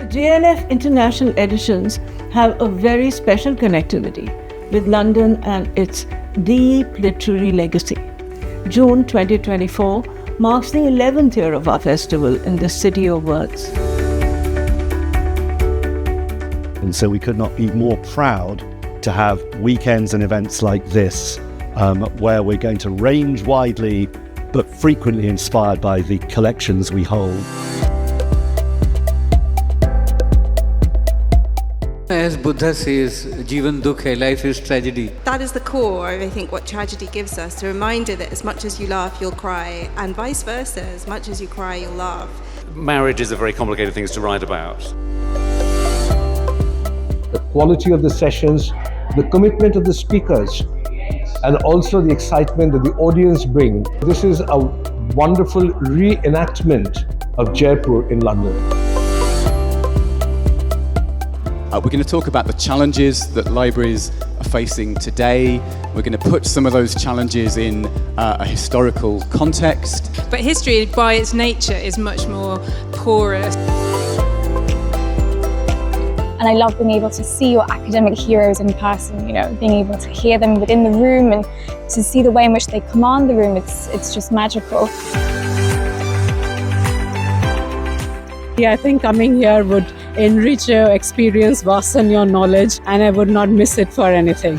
JLF International Editions have a very special connectivity with London and its deep literary legacy. June 2024 marks the 11th year of our festival in the City of Words. And so we could not be more proud to have weekends and events like this, where we're going to range widely, but frequently inspired by the collections we hold. As Buddha says, Jivan Dukh hai, life is tragedy. That is the core of, I think, what tragedy gives us, a reminder that as much as you laugh, you'll cry, and vice versa, as much as you cry, you'll laugh. Marriage is a very complicated thing to write about. The quality of the sessions, the commitment of the speakers, and also the excitement that the audience bring. This is a wonderful reenactment of Jaipur in London. We're going to talk about the challenges that libraries are facing today. We're going to put some of those challenges in a historical context. But history, by its nature, is much more porous. And I love being able to see your academic heroes in person, being able to hear them within the room and to see the way in which they command the room. It's just magical. Yeah, I think coming here would enrich your experience, vast your knowledge, and I would not miss it for anything.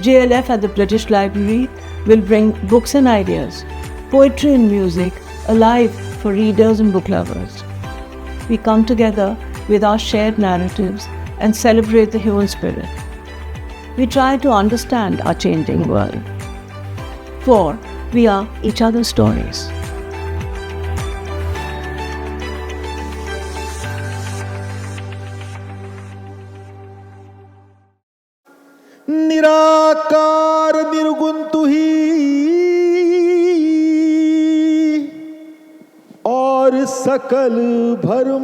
JLF at the British Library will bring books and ideas, poetry and music alive for readers and book lovers. We come together with our shared narratives and celebrate the human spirit. We try to understand our changing world. For we are each other's stories. निराकार निर्गुण तू ही और सकल भरमाए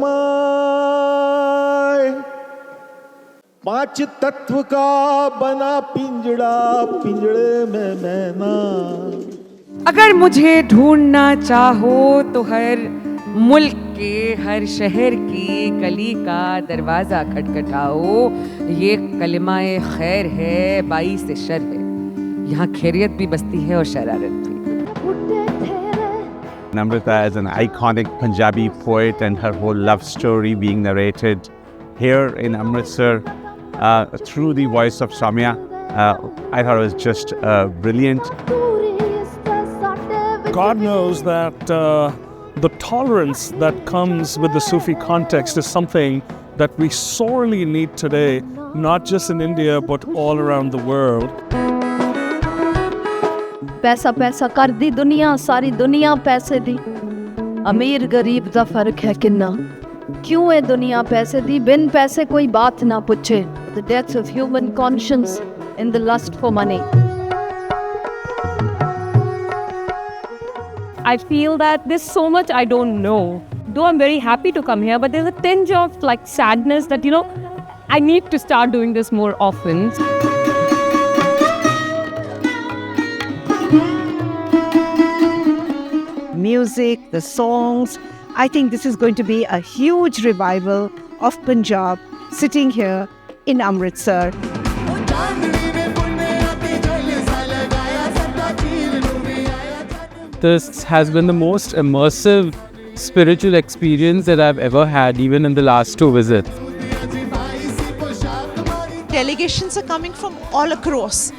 पांच तत्व का बना पिंजड़ा पिंजड़े में मैना। अगर मुझे ढूंढना चाहो तो हर मुल्क के हर शहर की गली का दरवाजा खटखटाओ। ये कलिमाए खैर है, बाईस शर है। यहाँ खैरियत भी बसती है और शरारत भी। Namrata is an iconic Punjabi poet and her whole love story being narrated here in Amritsar through the voice of Samya. I thought it was just brilliant. God knows that the tolerance that comes with the Sufi context is something that we sorely need today, not just in India but all around the world. पैसा पैसा कर दी दुनिया, सारी दुनिया पैसे दी। अमीर गरीब दा फर्क है किन्ना, क्यों है दुनिया पैसे दी, बिन पैसे कोई बात ना पूछे। The death of human conscience in the lust for money. I feel that there's so much I don't know. Though I'm very happy to come here, but there's a tinge of sadness that, I need to start doing this more often. Music, the songs, I think this is going to be a huge revival of Punjab sitting here in Amritsar. This has been the most immersive spiritual experience that I've ever had, even in the last 2 visits. Delegations are coming from all across.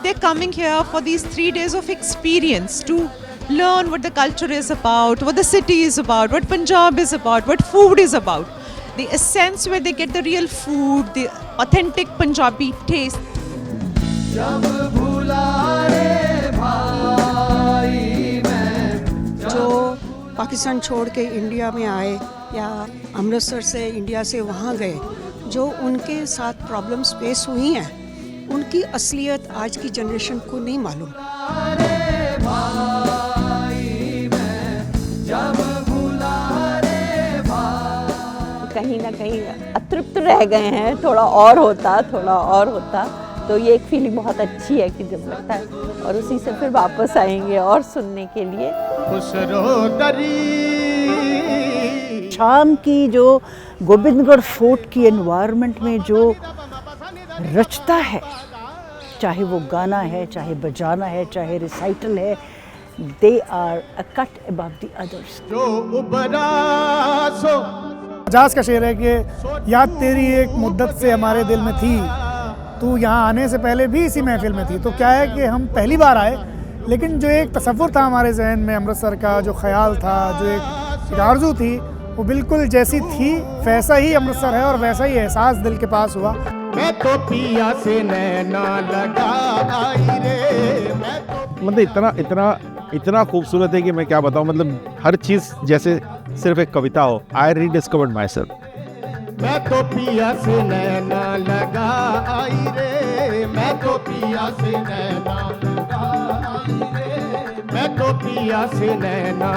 They're coming here for these 3 days of experience to learn what the culture is about, what the city is about, what Punjab is about, what food is about. The essence where they get the real food, the authentic Punjabi taste. जो पाकिस्तान छोड़ के India में आए या अमृतसर से India से वहाँ गए, जो उनके साथ प्रॉब्लम्स फेस हुई हैं, उनकी असलियत आज की जनरेशन को नहीं मालूम। कहीं ना कहीं अतृप्त रह गए हैं, थोड़ा और होता तो ये एक फीलिंग बहुत अच्छी है कि जब लगता है और उसी से फिर वापस आएंगे और सुनने के लिए। खुश रहो दरी शाम की जो गोबिंदगढ़ फोर्ट की एनवायरनमेंट में जो रचता है, चाहे वो गाना है, चाहे बजाना है, चाहे रिसाइटल है, they are a cut above the others. जाज का शेर है कि याद तेरी एक मुद्दत से हमारे दिल में थी, तू यहाँ आने से पहले भी इसी महफिल में थी। तो क्या है कि हम पहली बार आए, लेकिन जो एक तसव्वुर था हमारे जहन में अमृतसर का, जो ख्याल था, जो एक आरज़ू थी, वो बिल्कुल जैसी थी वैसा ही अमृतसर है और वैसा ही एहसास दिल के पास हुआ। मैं तो पिया से नैना लगा आई रे, मतलब इतना खूबसूरत है कि मैं क्या बताऊं। मतलब हर चीज़ जैसे सिर्फ एक कविता हो। आई रीडिस्कवर्ड माई सेल्फ। मैं तो पिया से नैना लगा आई रे, मैं तो पिया से नैना लगा आई रे, मैं तो पिया से नैना।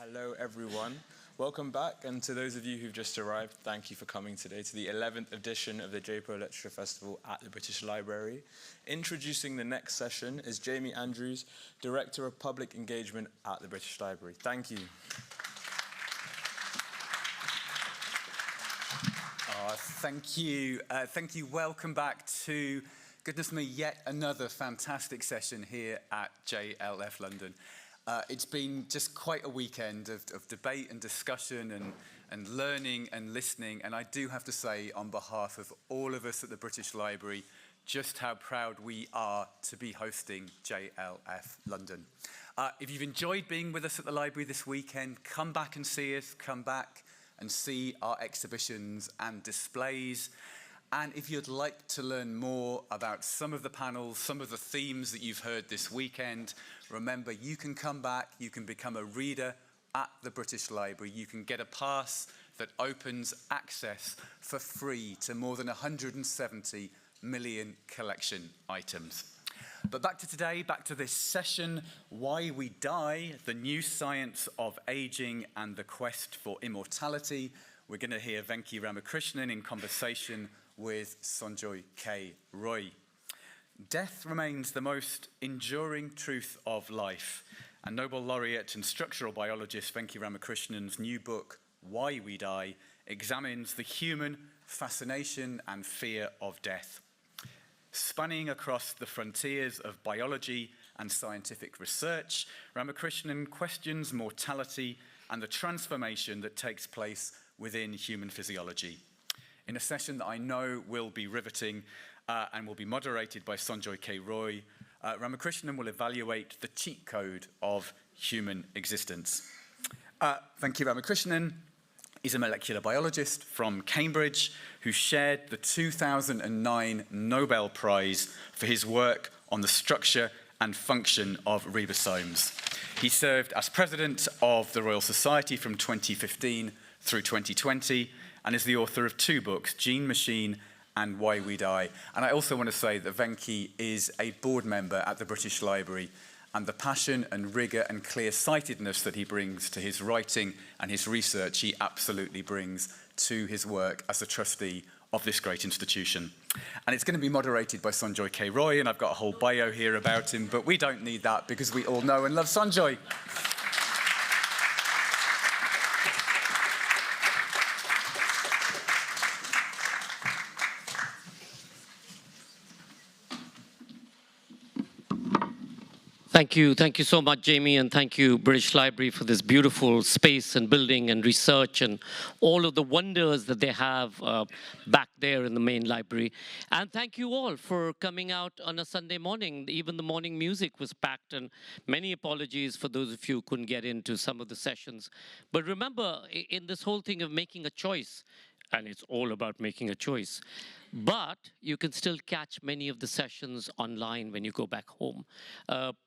Hello everyone, welcome back, and to those of you who've just arrived, thank you for coming today to the 11th edition of the JPO Literature Festival at the British Library. Introducing the next session is Jamie Andrews, Director of Public Engagement at the British Library. Thank you. Thank you. Welcome back to, goodness me, yet another fantastic session here at JLF London. It's been just quite a weekend of debate and discussion and learning and listening, and I do have to say on behalf of all of us at the British Library just how proud we are to be hosting JLF London. If you've enjoyed being with us at the library this weekend, come back and see us, come back and see our exhibitions and displays. And if you'd like to learn more about some of the panels, some of the themes that you've heard this weekend, remember you can come back, you can become a reader at the British Library. You can get a pass that opens access for free to more than 170 million collection items. But back to today, back to this session, Why We Die, the New Science of Aging and the Quest for Immortality. We're going to hear Venki Ramakrishnan in conversation with Sanjoy K. Roy. Death remains the most enduring truth of life, and Nobel Laureate and structural biologist Venki Ramakrishnan's new book, Why We Die, examines the human fascination and fear of death. Spanning across the frontiers of biology and scientific research, Ramakrishnan questions mortality and the transformation that takes place within human physiology. In a session that I know will be riveting and will be moderated by Sanjoy K. Roy, Ramakrishnan will evaluate the cheat code of human existence. Venki Ramakrishnan is a molecular biologist from Cambridge who shared the 2009 Nobel Prize for his work on the structure and function of ribosomes. He served as president of the Royal Society from 2015 through 2020 and is the author of 2 books, Gene Machine and Why We Die. And I also want to say that Venki is a board member at the British Library, and the passion and rigour and clear-sightedness that he brings to his writing and his research, he absolutely brings to his work as a trustee of this great institution. And it's going to be moderated by Sanjoy K. Roy, and I've got a whole bio here about him, but we don't need that because we all know and love Sanjoy. Thank you so much, Jamie, and thank you, British Library, for this beautiful space and building and research and all of the wonders that they have back there in the main library. And thank you all for coming out on a Sunday morning. Even the morning music was packed, and many apologies for those of you who couldn't get into some of the sessions. But remember, in this whole thing of making a choice, and it's all about making a choice. But you can still catch many of the sessions online when you go back home.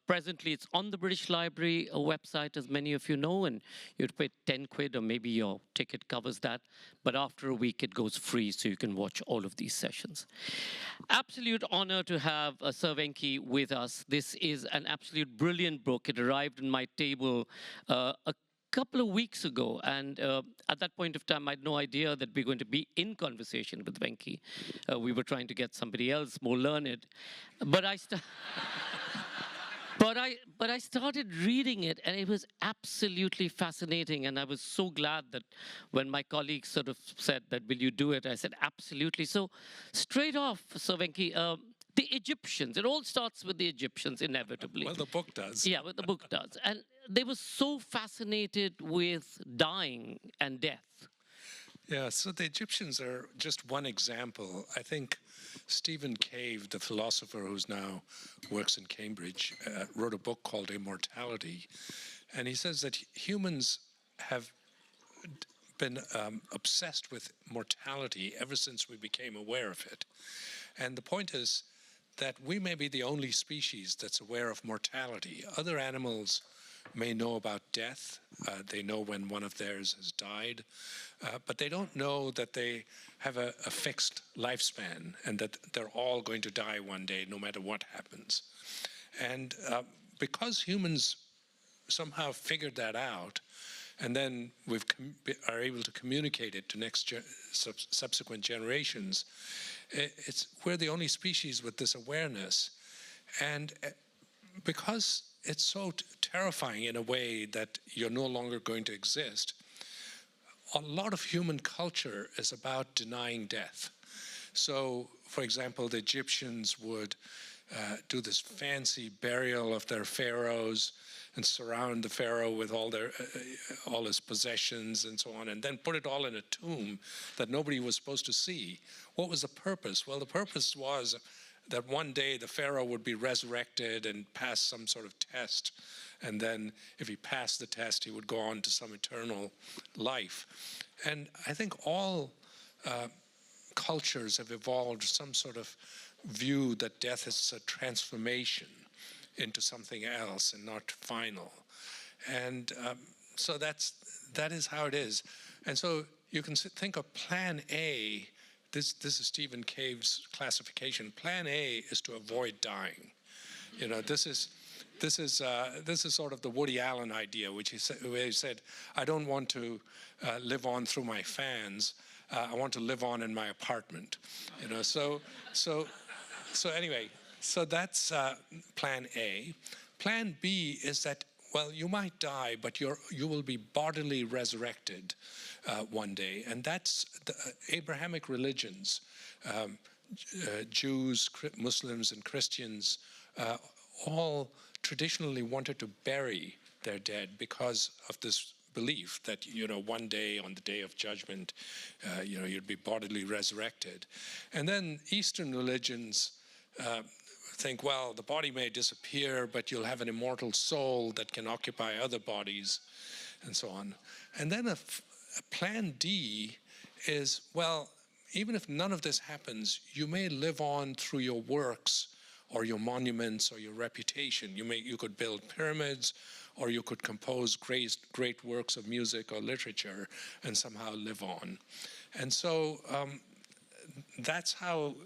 Presently, it's on the British Library website, as many of you know, and you'd pay 10 quid or maybe your ticket covers that. But after a week, it goes free, so you can watch all of these sessions. Absolute honor to have Sir Venki with us. This is an absolute brilliant book. It arrived on my table a couple of weeks ago, and at that point of time, I had no idea that we're going to be in conversation with Venki. We were trying to get somebody else more learned, but I started reading it, and it was absolutely fascinating. And I was so glad that when my colleagues sort of said that, "Will you do it?" I said, "Absolutely." So straight off, Sir Venki, the Egyptians, it all starts with the Egyptians, inevitably. Well, the book does. Yeah, well, the book does. And they were so fascinated with dying and death. Yeah, so the Egyptians are just one example. I think Stephen Cave, the philosopher who's now works in Cambridge, wrote a book called Immortality. And he says that humans have been obsessed with mortality ever since we became aware of it. And the point is that we may be the only species that's aware of mortality. Other animals may know about death. They know when one of theirs has died, but they don't know that they have a fixed lifespan and that they're all going to die one day, no matter what happens. And because humans somehow figured that out, and then we are able to communicate it to subsequent generations, we're the only species with this awareness. And because it's so terrifying in a way that you're no longer going to exist, a lot of human culture is about denying death. So, for example, the Egyptians would do this fancy burial of their pharaohs and surround the pharaoh with all his possessions and so on, and then put it all in a tomb that nobody was supposed to see. What was the purpose? Well, the purpose was that one day the pharaoh would be resurrected and pass some sort of test, and then if he passed the test, he would go on to some eternal life. And I think all cultures have evolved some sort of view that death is a transformation into something else and not final. And so that is how it is. And so you can think of Plan A. This is Stephen Cave's classification. Plan A is to avoid dying. You know, this is sort of the Woody Allen idea, where he said, "I don't want to live on through my fans. I want to live on in my apartment." You know, so anyway. So that's Plan A. Plan B is that, well, you might die, but you will be bodily resurrected one day. And that's the Abrahamic religions, Jews, Muslims, and Christians, all traditionally wanted to bury their dead because of this belief that, you know, one day on the day of judgment, you know, you'd be bodily resurrected. And then Eastern religions think, well, the body may disappear, but you'll have an immortal soul that can occupy other bodies, and so on. And then a Plan D is, well, even if none of this happens, you may live on through your works or your monuments or your reputation. You could build pyramids, or you could compose great works of music or literature and somehow live on. And so that's how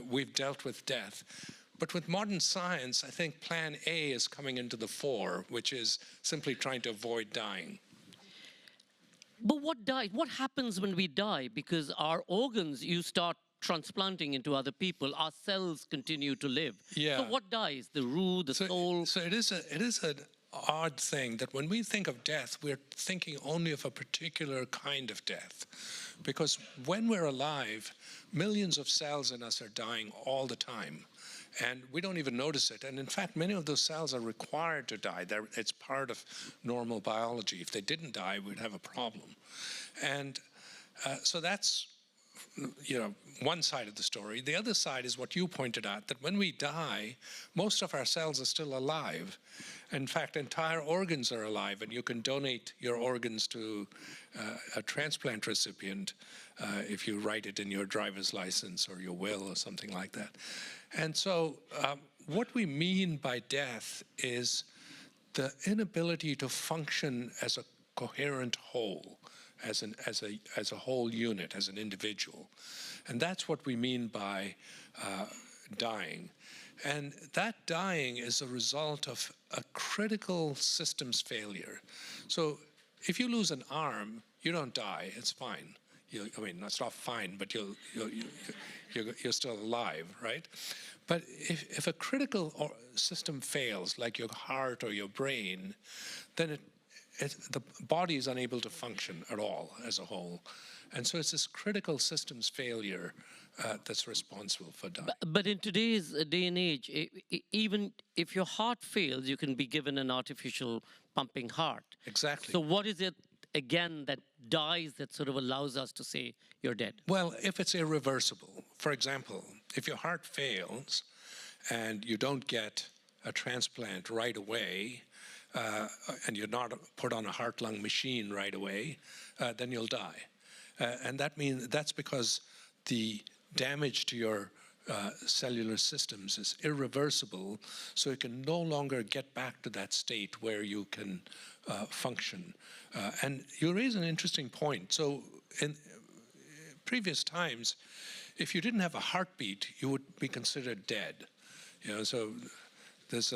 we've dealt with death. But with modern science, I think Plan A is coming into the fore, which is simply trying to avoid dying. But what happens when we die? Because our organs, you start transplanting into other people. Our cells continue to live. Yeah. So what dies? The root, the soul? So it is odd thing that when we think of death, we're thinking only of a particular kind of death. Because when we're alive, millions of cells in us are dying all the time. And we don't even notice it. And in fact, many of those cells are required to die. It's part of normal biology. If they didn't die, we'd have a problem. And so that's, one side of the story. The other side is what you pointed out, that when we die, most of our cells are still alive. In fact, entire organs are alive, and you can donate your organs to a transplant recipient if you write it in your driver's license or your will or something like that. And so what we mean by death is the inability to function as a coherent whole, as a whole unit, as an individual. And that's what we mean by dying. And that dying is a result of a critical systems failure. So if you lose an arm, you don't die, it's fine. It's not fine, but you're still alive, right? But if a critical system fails, like your heart or your brain, then the body is unable to function at all as a whole. And so it's this critical systems failure that's responsible for dying. But in today's day and age, even if your heart fails, you can be given an artificial pumping heart. Exactly. So what is it, again, that dies that sort of allows us to say you're dead? Well, if it's irreversible. For example, if your heart fails and you don't get a transplant right away, and you're not put on a heart-lung machine right away, then you'll die. And that's because the damage to your cellular systems is irreversible, so you can no longer get back to that state where you can function. And you raise an interesting point. So in previous times, if you didn't have a heartbeat, you would be considered dead. So there's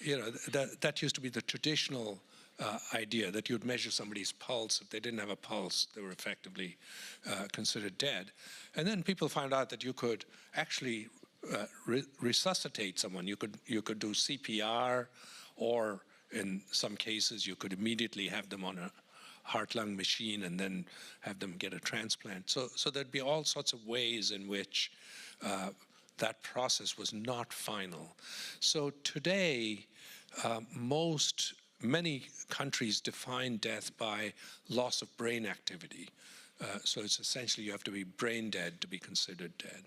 that used to be the traditional idea, that you'd measure somebody's pulse. If they didn't have a pulse, they were effectively considered dead. And then people found out that you could actually resuscitate someone. You could do CPR, or in some cases you could immediately have them on a heart-lung machine and then have them get a transplant. So there'd be all sorts of ways in which that process was not final. So today, many countries define death by loss of brain activity. So it's essentially you have to be brain dead to be considered dead.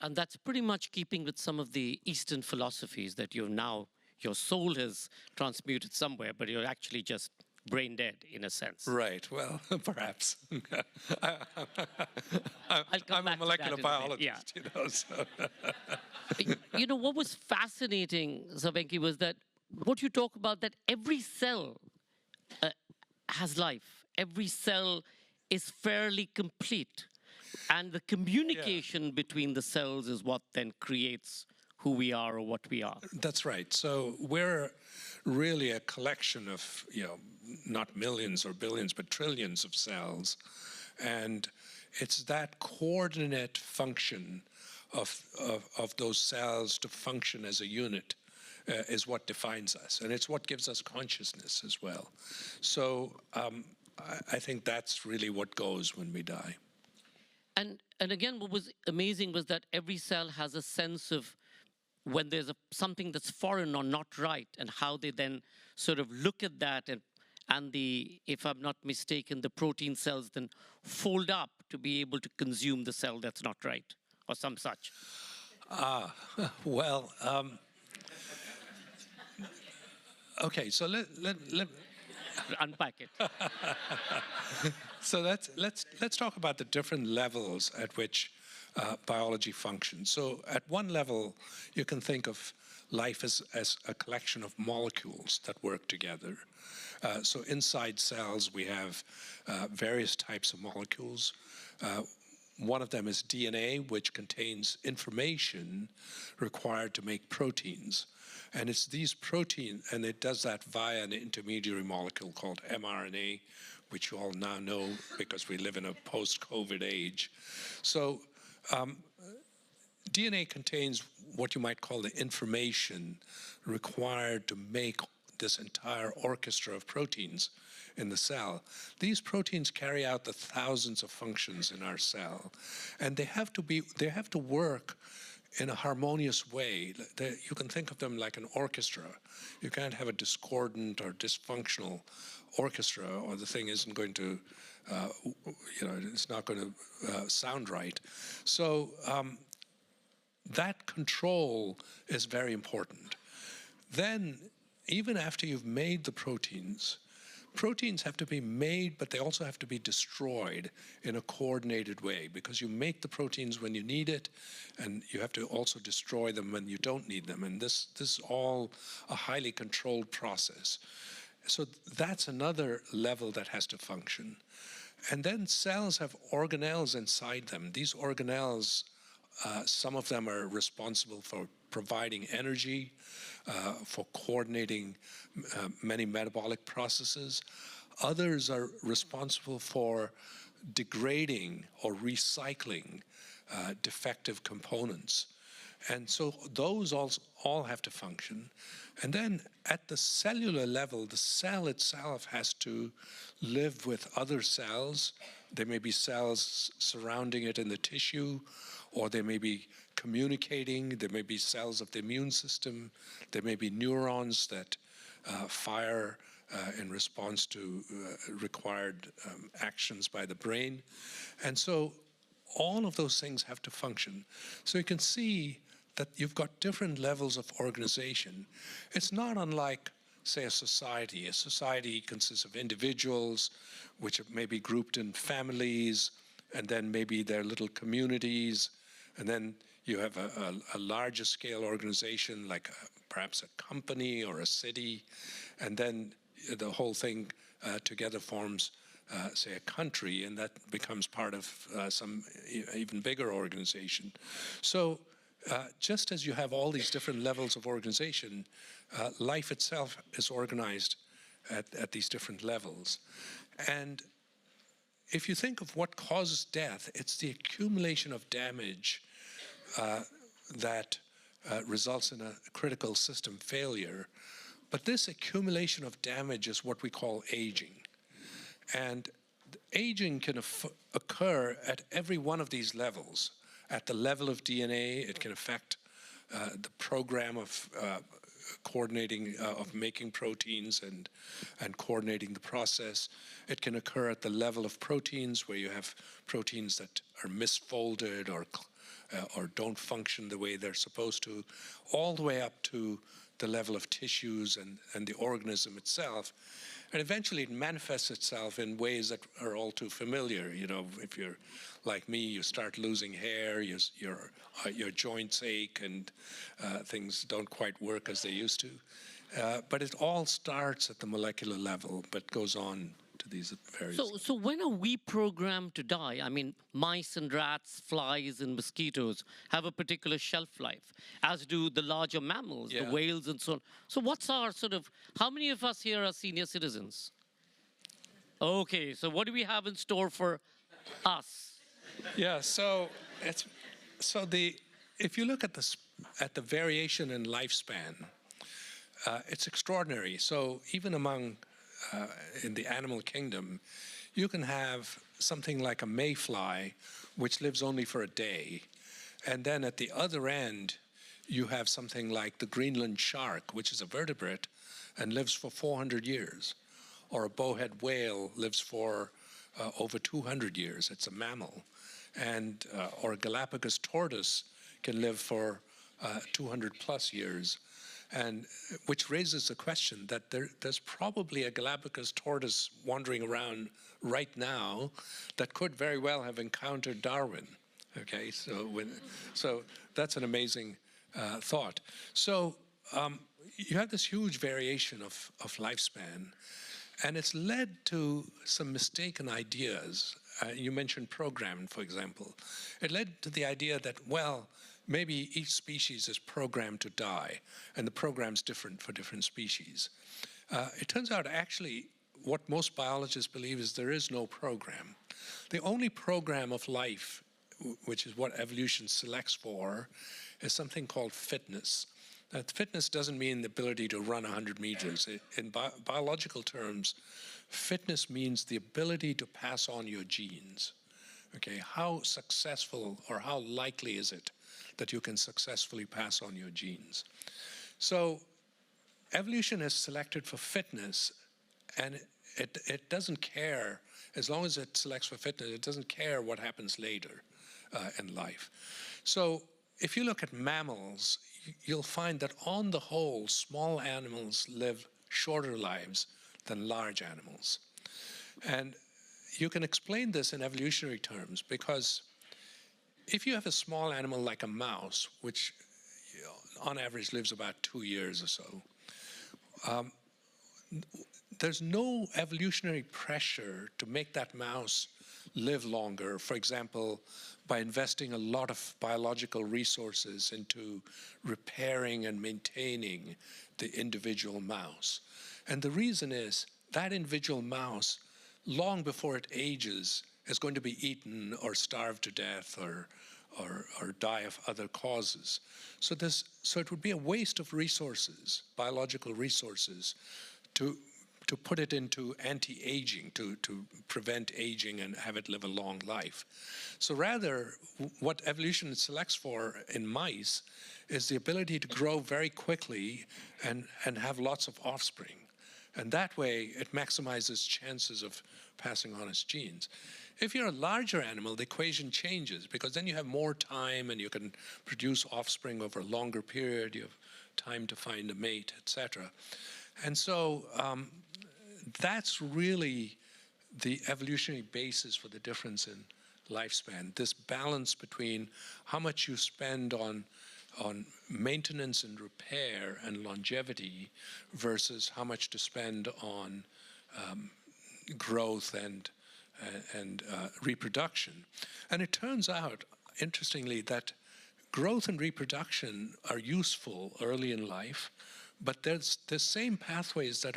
And that's pretty much keeping with some of the Eastern philosophies that your soul has transmuted somewhere, but you're actually just brain dead in a sense. Right, well, perhaps. I'm a molecular biologist, so. What was fascinating, Sir Venki, was that what you talk about, that every cell has life. Every cell is fairly complete. And the communication between the cells is what then creates who we are or what we are. That's right. So we're really a collection of, not millions or billions, but trillions of cells. And it's that coordinate function of those cells to function as a unit is what defines us. And it's what gives us consciousness as well. So I think that's really what goes when we die. And again, what was amazing was that every cell has a sense of when there's something that's foreign or not right, and how they then sort of look at that, and if I'm not mistaken, the protein cells then fold up to be able to consume the cell that's not right, or some such. Well, okay, so let unpack it. So let's talk about the different levels at which biology functions. So at one level, you can think of life as a collection of molecules that work together. So inside cells, we have various types of molecules. One of them is DNA, which contains information required to make proteins. And it's these proteins, and it does that via an intermediary molecule called mRNA, which you all now know because we live in a post-COVID age. So DNA contains what you might call the information required to make this entire orchestra of proteins in the cell. These proteins carry out the thousands of functions in our cell, and they have to work in a harmonious way. You can think of them like an orchestra. You can't have a discordant or dysfunctional orchestra, or the thing isn't going to, it's not going to sound right. So that control is very important. Then, even after you've made the proteins have to be made, but they also have to be destroyed in a coordinated way, because you make the proteins when you need it, and you have to also destroy them when you don't need them. And this is all a highly controlled process. So that's another level that has to function. And then cells have organelles inside them. These organelles, some of them are responsible for providing energy, for coordinating many metabolic processes. Others are responsible for degrading or recycling defective components. And so those all have to function. And then at the cellular level, the cell itself has to live with other cells. There may be cells surrounding it in the tissue, or they may be communicating. There may be cells of the immune system. There may be neurons that fire in response to required actions by the brain. And so all of those things have to function. So you can see that you've got different levels of organization. It's not unlike, say, a society. A society consists of individuals, which may be grouped in families, and then maybe their little communities, and then you have a larger scale organization, like perhaps a company or a city, and then the whole thing together forms, say, a country, and that becomes part of some even bigger organization. So just as you have all these different levels of organization, life itself is organized at these different levels. And if you think of what causes death, it's the accumulation of damage that results in a critical system failure. But this accumulation of damage is what we call aging. And aging can occur at every one of these levels. At the level of DNA, it can affect the program of coordinating, of making proteins and coordinating the process. It can occur at the level of proteins, where you have proteins that are misfolded or don't function the way they're supposed to, all the way up to the level of tissues and the organism itself. And eventually it manifests itself in ways that are all too familiar. You know, if you're like me, you start losing hair, your joints ache, and things don't quite work as they used to. But it all starts at the molecular level, but goes on to these various... So when are we programmed to die? I mean, mice and rats, flies and mosquitoes have a particular shelf life, as do the larger mammals, the whales and so on. So what's our sort of... How many of us here are senior citizens? Okay, so what do we have in store for us? Yeah, so if you look at the variation in lifespan, it's extraordinary. So even among in the animal kingdom, you can have something like a mayfly, which lives only for a day, and then at the other end, you have something like the Greenland shark, which is a vertebrate and lives for 400 years, or a bowhead whale lives for over 200 years. It's a mammal. And or a Galapagos tortoise can live for 200 plus years, and which raises the question that there's probably a Galapagos tortoise wandering around right now that could very well have encountered Darwin. Okay, so that's an amazing thought. So you have this huge variation of lifespan, and it's led to some mistaken ideas. You mentioned programming, for example. It led to the idea that, well, maybe each species is programmed to die, and the program's different for different species. It turns out, actually, what most biologists believe is there is no program. The only program of life, which is what evolution selects for, is something called fitness. That fitness doesn't mean the ability to run 100 meters. In biological terms, fitness means the ability to pass on your genes. Okay, how successful or how likely is it that you can successfully pass on your genes? So evolution has selected for fitness, and it doesn't care, as long as it selects for fitness, it doesn't care what happens later in life. So if you look at mammals, you'll find that on the whole, small animals live shorter lives than large animals. And you can explain this in evolutionary terms, because if you have a small animal like a mouse, which on average lives about 2 years or so, there's no evolutionary pressure to make that mouse live longer, for example, by investing a lot of biological resources into repairing and maintaining the individual mouse. And the reason is that individual mouse, long before it ages, is going to be eaten or starved to death or die of other causes. So it would be a waste of resources, biological resources, to put it into anti-aging, to prevent aging and have it live a long life. So rather, what evolution selects for in mice is the ability to grow very quickly and have lots of offspring. And that way, it maximizes chances of passing on its genes. If you're a larger animal, the equation changes, because then you have more time and you can produce offspring over a longer period. You have time to find a mate, etc. And so that's really the evolutionary basis for the difference in lifespan, this balance between how much you spend on maintenance and repair and longevity versus how much to spend on growth and reproduction. And it turns out, interestingly, that growth and reproduction are useful early in life, but there's the same pathways that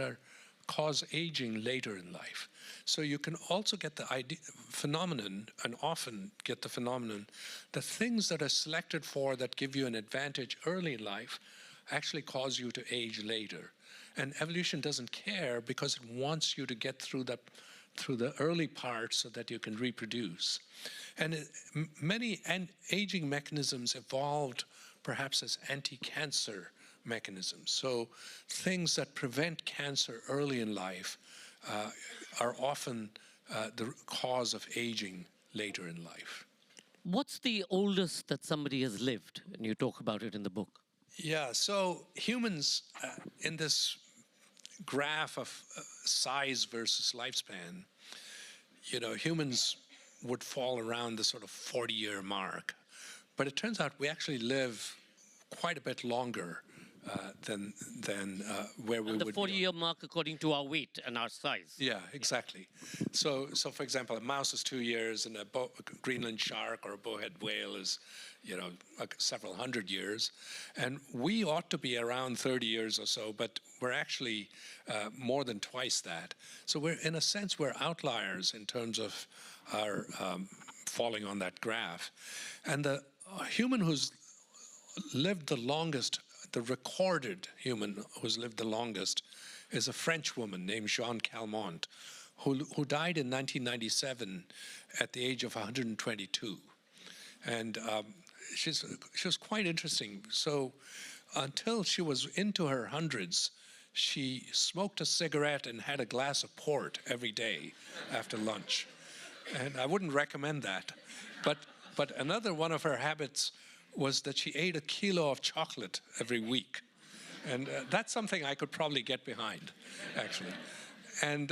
cause aging later in life. So you can also get the phenomenon, and often get the phenomenon, that things that are selected for that give you an advantage early in life actually cause you to age later. And evolution doesn't care, because it wants you to get through the early part so that you can reproduce. And many aging mechanisms evolved perhaps as anti-cancer mechanisms. So things that prevent cancer early in life are often the cause of aging later in life. What's the oldest that somebody has lived? And you talk about it in the book. Yeah, so humans, in this graph of size versus lifespan, humans would fall around the sort of 40-year mark. But it turns out we actually live quite a bit longer than where we would be. The 40-year mark according to our weight and our size. Yeah, exactly. So for example, a mouse is 2 years, and a Greenland shark or a bowhead whale is, several hundred years. And we ought to be around 30 years or so, but we're actually more than twice that. So in a sense, we're outliers in terms of our falling on that graph. And the human who's lived the longest, the recorded human who's lived the longest, is a French woman named Jeanne Calment, who died in 1997 at the age of 122. And she was quite interesting. So until she was into her hundreds, she smoked a cigarette and had a glass of port every day after lunch. And I wouldn't recommend that. But another one of her habits was that she ate 1 kilo of chocolate every week. And that's something I could probably get behind, actually. And,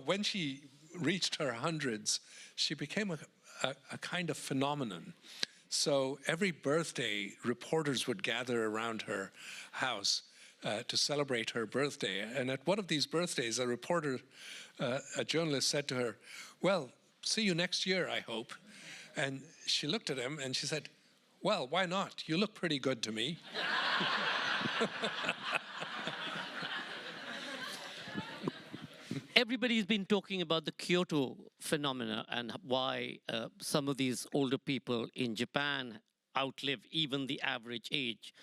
when she reached her hundreds, she became a kind of phenomenon. So every birthday, reporters would gather around her house to celebrate her birthday. And at one of these birthdays, a journalist said to her, "Well, see you next year, I hope." And she looked at him and she said, "Well, why not? You look pretty good to me." Everybody's been talking about the Kyoto phenomena and why some of these older people in Japan outlive even the average age.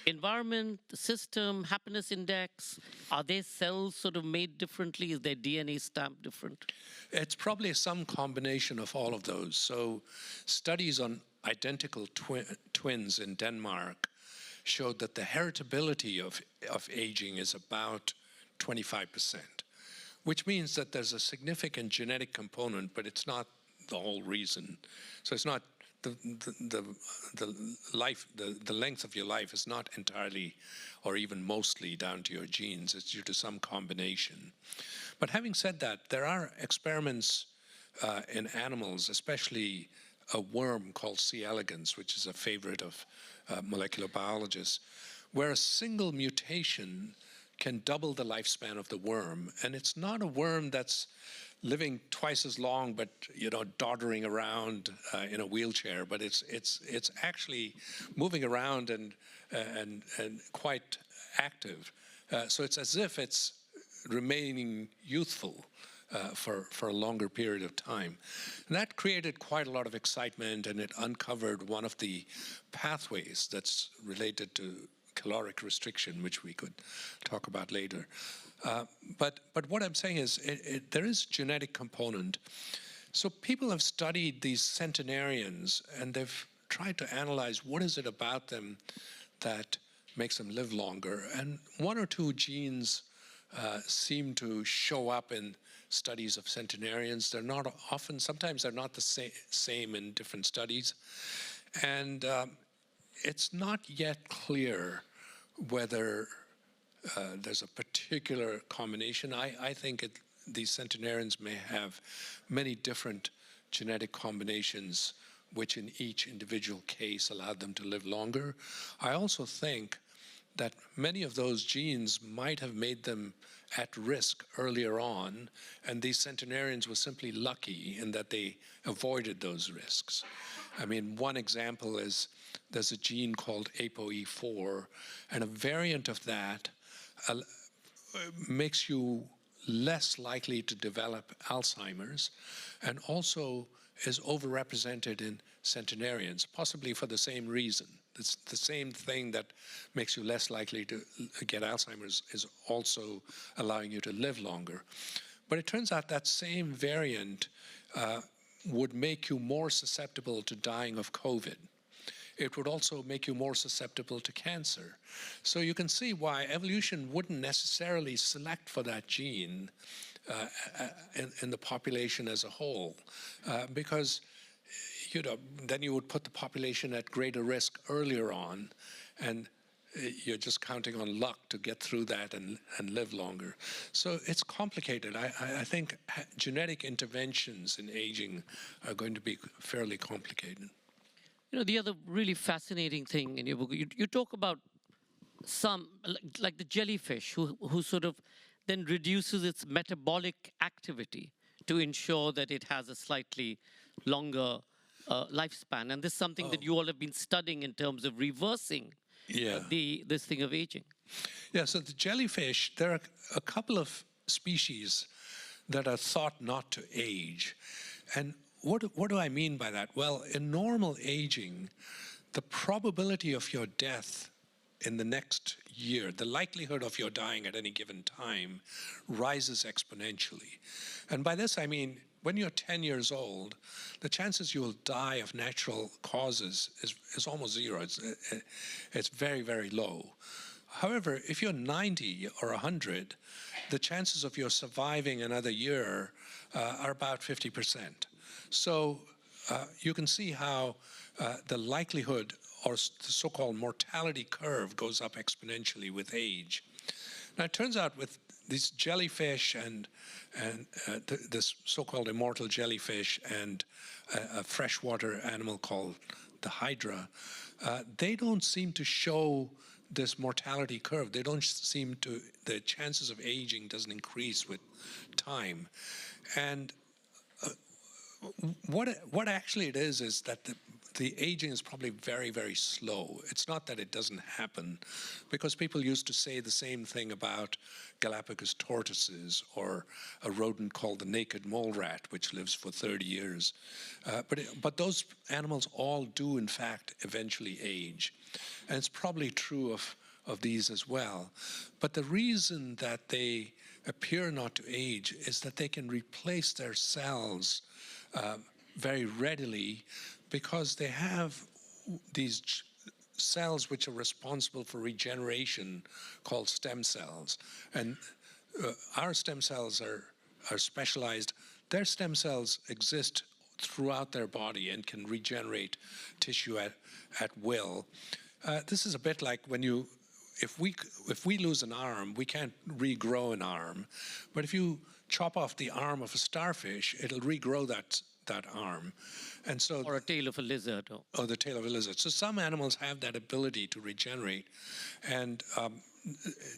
environment, the system, happiness index? Are their cells sort of made differently? Is their DNA stamped different? It's probably some combination of all of those. So studies on identical twins in Denmark showed that the heritability of aging is about 25%, which means that there's a significant genetic component, but it's not the whole reason. So it's not the length of your life is not entirely or even mostly down to your genes. It's due to some combination. But having said that, there are experiments in animals, especially a worm called C. elegans, which is a favorite of molecular biologists, where a single mutation can double the lifespan of the worm. And it's not a worm that's living twice as long, but doddering around in a wheelchair. But it's actually moving around and quite active. So it's as if it's remaining youthful for a longer period of time. And that created quite a lot of excitement, and it uncovered one of the pathways that's related to caloric restriction, which we could talk about later. But what I'm saying is there is a genetic component. So people have studied these centenarians, and they've tried to analyze what is it about them that makes them live longer. And one or two genes seem to show up in studies of centenarians. They're not often, sometimes they're not the same in different studies. And it's not yet clear whether there's a particular combination. I think these centenarians may have many different genetic combinations which in each individual case allowed them to live longer. I also think that many of those genes might have made them at risk earlier on, and these centenarians were simply lucky in that they avoided those risks. I mean, one example is there's a gene called ApoE4, and a variant of that makes you less likely to develop Alzheimer's, and also is overrepresented in centenarians, possibly for the same reason. It's the same thing that makes you less likely to get Alzheimer's is also allowing you to live longer. But it turns out that same variant would make you more susceptible to dying of COVID. It would also make you more susceptible to cancer. So you can see why evolution wouldn't necessarily select for that gene in the population as a whole, because then you would put the population at greater risk earlier on, and you're just counting on luck to get through that and live longer. So it's complicated. I think genetic interventions in aging are going to be fairly complicated. The other really fascinating thing in your book, you talk about some, like the jellyfish, who sort of then reduces its metabolic activity to ensure that it has a slightly longer lifespan. And this is something that you all have been studying in terms of reversing this thing of aging. Yeah, so the jellyfish, there are a couple of species that are thought not to age. And what do I mean by that? Well, in normal aging, the probability of your death in the next year, the likelihood of your dying at any given time, rises exponentially. And by this I mean, when you're 10 years old, the chances you will die of natural causes is almost zero. It's very, very low. However, if you're 90 or 100, the chances of your surviving another year are about 50%. So you can see how the likelihood, or the so-called mortality curve, goes up exponentially with age. Now it turns out with these jellyfish and this so-called immortal jellyfish and a freshwater animal called the hydra, they don't seem to show this mortality curve. They don't seem to, the chances of aging doesn't increase with time. And what actually it is that the the aging is probably very, very slow. It's not that it doesn't happen, because people used to say the same thing about Galapagos tortoises or a rodent called the naked mole rat, which lives for 30 years. But those animals all do, in fact, eventually age. And it's probably true of these as well. But the reason that they appear not to age is that they can replace their cells very readily, because they have these cells which are responsible for regeneration called stem cells. And our stem cells are specialized. Their stem cells exist throughout their body and can regenerate tissue at will. This is a bit like when if we lose an arm, we can't regrow an arm. But if you chop off the arm of a starfish, it'll regrow that arm. And so, or a tail of a lizard. Or the tail of a lizard. So some animals have that ability to regenerate. And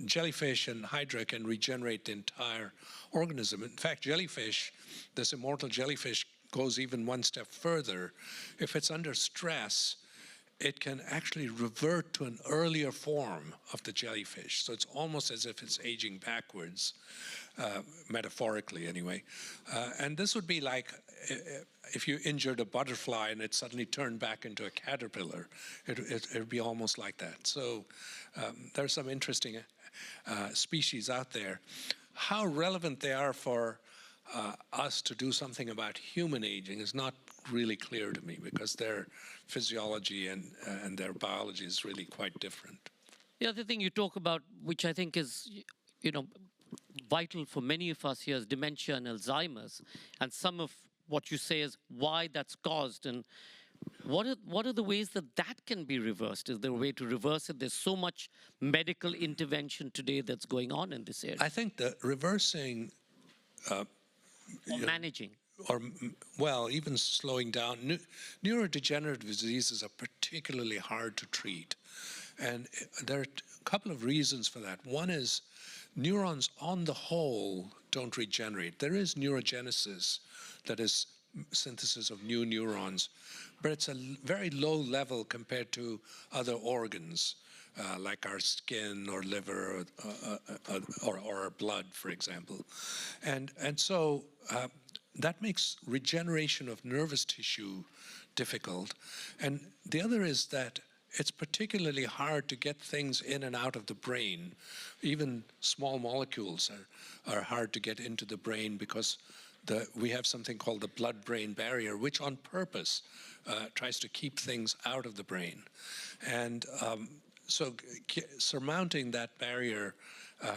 jellyfish and hydra can regenerate the entire organism. In fact, jellyfish, this immortal jellyfish, goes even one step further. If it's under stress, it can actually revert to an earlier form of the jellyfish. So it's almost as if it's aging backwards, metaphorically anyway. And this would be like if you injured a butterfly and it suddenly turned back into a caterpillar. It would be almost like that. So there are some interesting species out there. How relevant they are for us to do something about human aging is not really clear to me, because their physiology and their biology is really quite different. The other thing you talk about, which I think is, vital for many of us here, is dementia and Alzheimer's, and some of what you say is why that's caused, and what are the ways that can be reversed? Is there a way to reverse it? There's so much medical intervention today that's going on in this area. I think that reversing or managing, or, well, even slowing down. Neurodegenerative diseases are particularly hard to treat. And there are a couple of reasons for that. One is neurons on the whole don't regenerate. There is neurogenesis, that is synthesis of new neurons, but it's a very low level compared to other organs, like our skin or liver or our blood, for example. And so that makes regeneration of nervous tissue difficult. And the other is that it's particularly hard to get things in and out of the brain. Even small molecules are hard to get into the brain, because we have something called the blood-brain barrier, which on purpose tries to keep things out of the brain. And so surmounting that barrier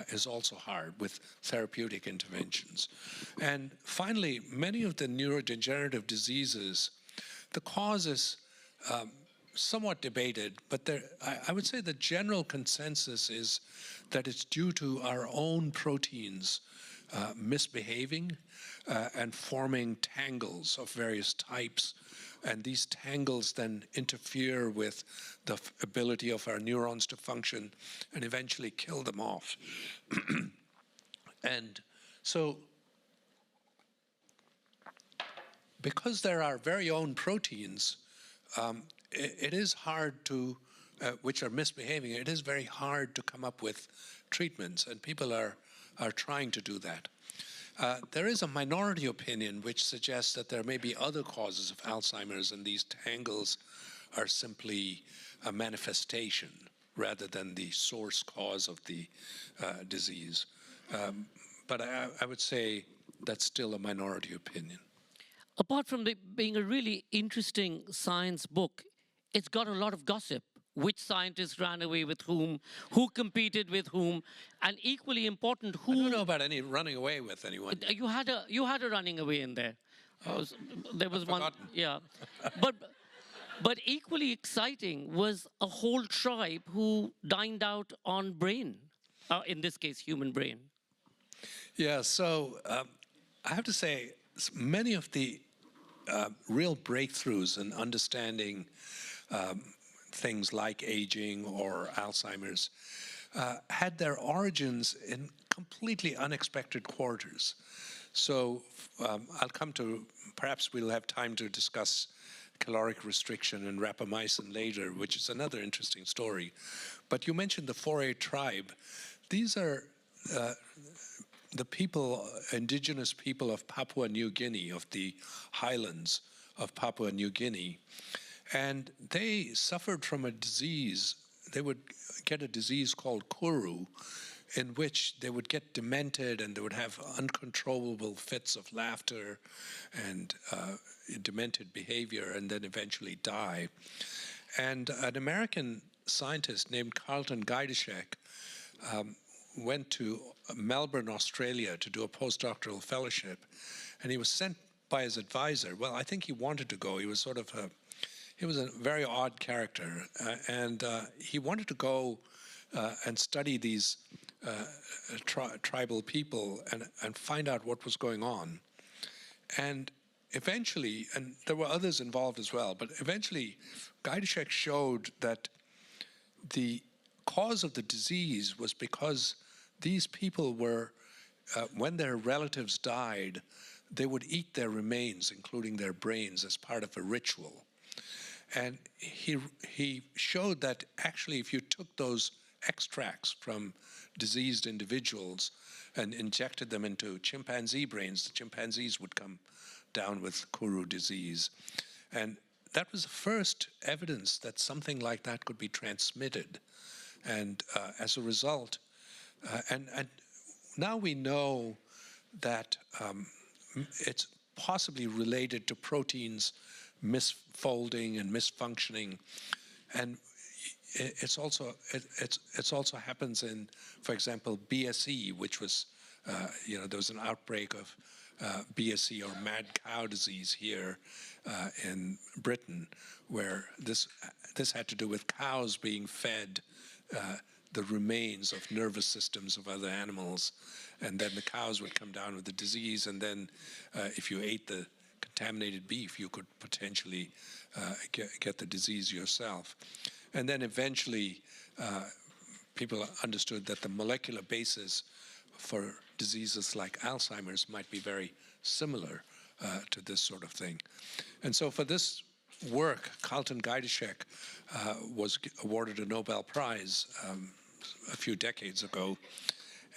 is also hard with therapeutic interventions. And finally, many of the neurodegenerative diseases, the cause is somewhat debated, but I would say the general consensus is that it's due to our own proteins misbehaving and forming tangles of various types. And these tangles then interfere with the ability of our neurons to function and eventually kill them off. And so, because there are very own proteins, it is hard to, which are misbehaving, it is very hard to come up with treatments, and people are trying to do that. There is a minority opinion which suggests that there may be other causes of Alzheimer's, and these tangles are simply a manifestation rather than the source cause of the disease. But I would say that's still a minority opinion. Apart from being a really interesting science book, it's got a lot of gossip. Which scientists ran away with whom, who competed with whom, and equally important, who... I don't know about any running away with anyone. You had a running away in there. There was one, yeah. But equally exciting was a whole tribe who dined out on brain, in this case, human brain. Yeah, so I have to say, many of the real breakthroughs in understanding things like aging or Alzheimer's had their origins in completely unexpected quarters. So I'll come to, perhaps we'll have time to discuss caloric restriction and rapamycin later, which is another interesting story. But you mentioned the Foray tribe. These are the people, indigenous people of Papua New Guinea, of the highlands of Papua New Guinea. And they suffered from a disease. They would get a disease called kuru, in which they would get demented and they would have uncontrollable fits of laughter and demented behavior and then eventually die. And an American scientist named Carlton Gajdusek went to Melbourne, Australia to do a postdoctoral fellowship, and he was sent by his advisor. Well, I think he wanted to go. He was sort of he was a very odd character, and he wanted to go and study these tribal people and find out what was going on. And eventually, and there were others involved as well, but eventually Gajdusek showed that the cause of the disease was because these people were, when their relatives died, they would eat their remains, including their brains, as part of a ritual. And he showed that actually if you took those extracts from diseased individuals and injected them into chimpanzee brains, the chimpanzees would come down with Kuru disease. And that was the first evidence that something like that could be transmitted. And as a result, and now we know that it's possibly related to proteins misfolding and misfunctioning, and it's also happens in, for example, BSE, which was there was an outbreak of BSE or mad cow disease here in Britain, where this had to do with cows being fed the remains of nervous systems of other animals, and then the cows would come down with the disease, and then if you ate the contaminated beef, you could potentially get the disease yourself. And then eventually people understood that the molecular basis for diseases like Alzheimer's might be very similar to this sort of thing. And so for this work, Carlton Gajdusek was awarded a Nobel Prize a few decades ago.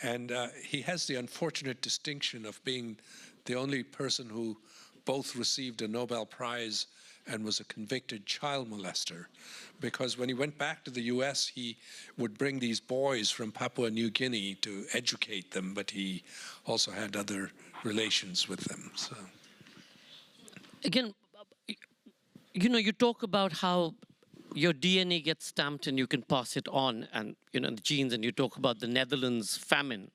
And he has the unfortunate distinction of being the only person who both received a Nobel Prize and was a convicted child molester. Because when he went back to the US, he would bring these boys from Papua New Guinea to educate them, but he also had other relations with them. So, again, you talk about how your DNA gets stamped and you can pass it on, and the genes, and you talk about the Netherlands famine.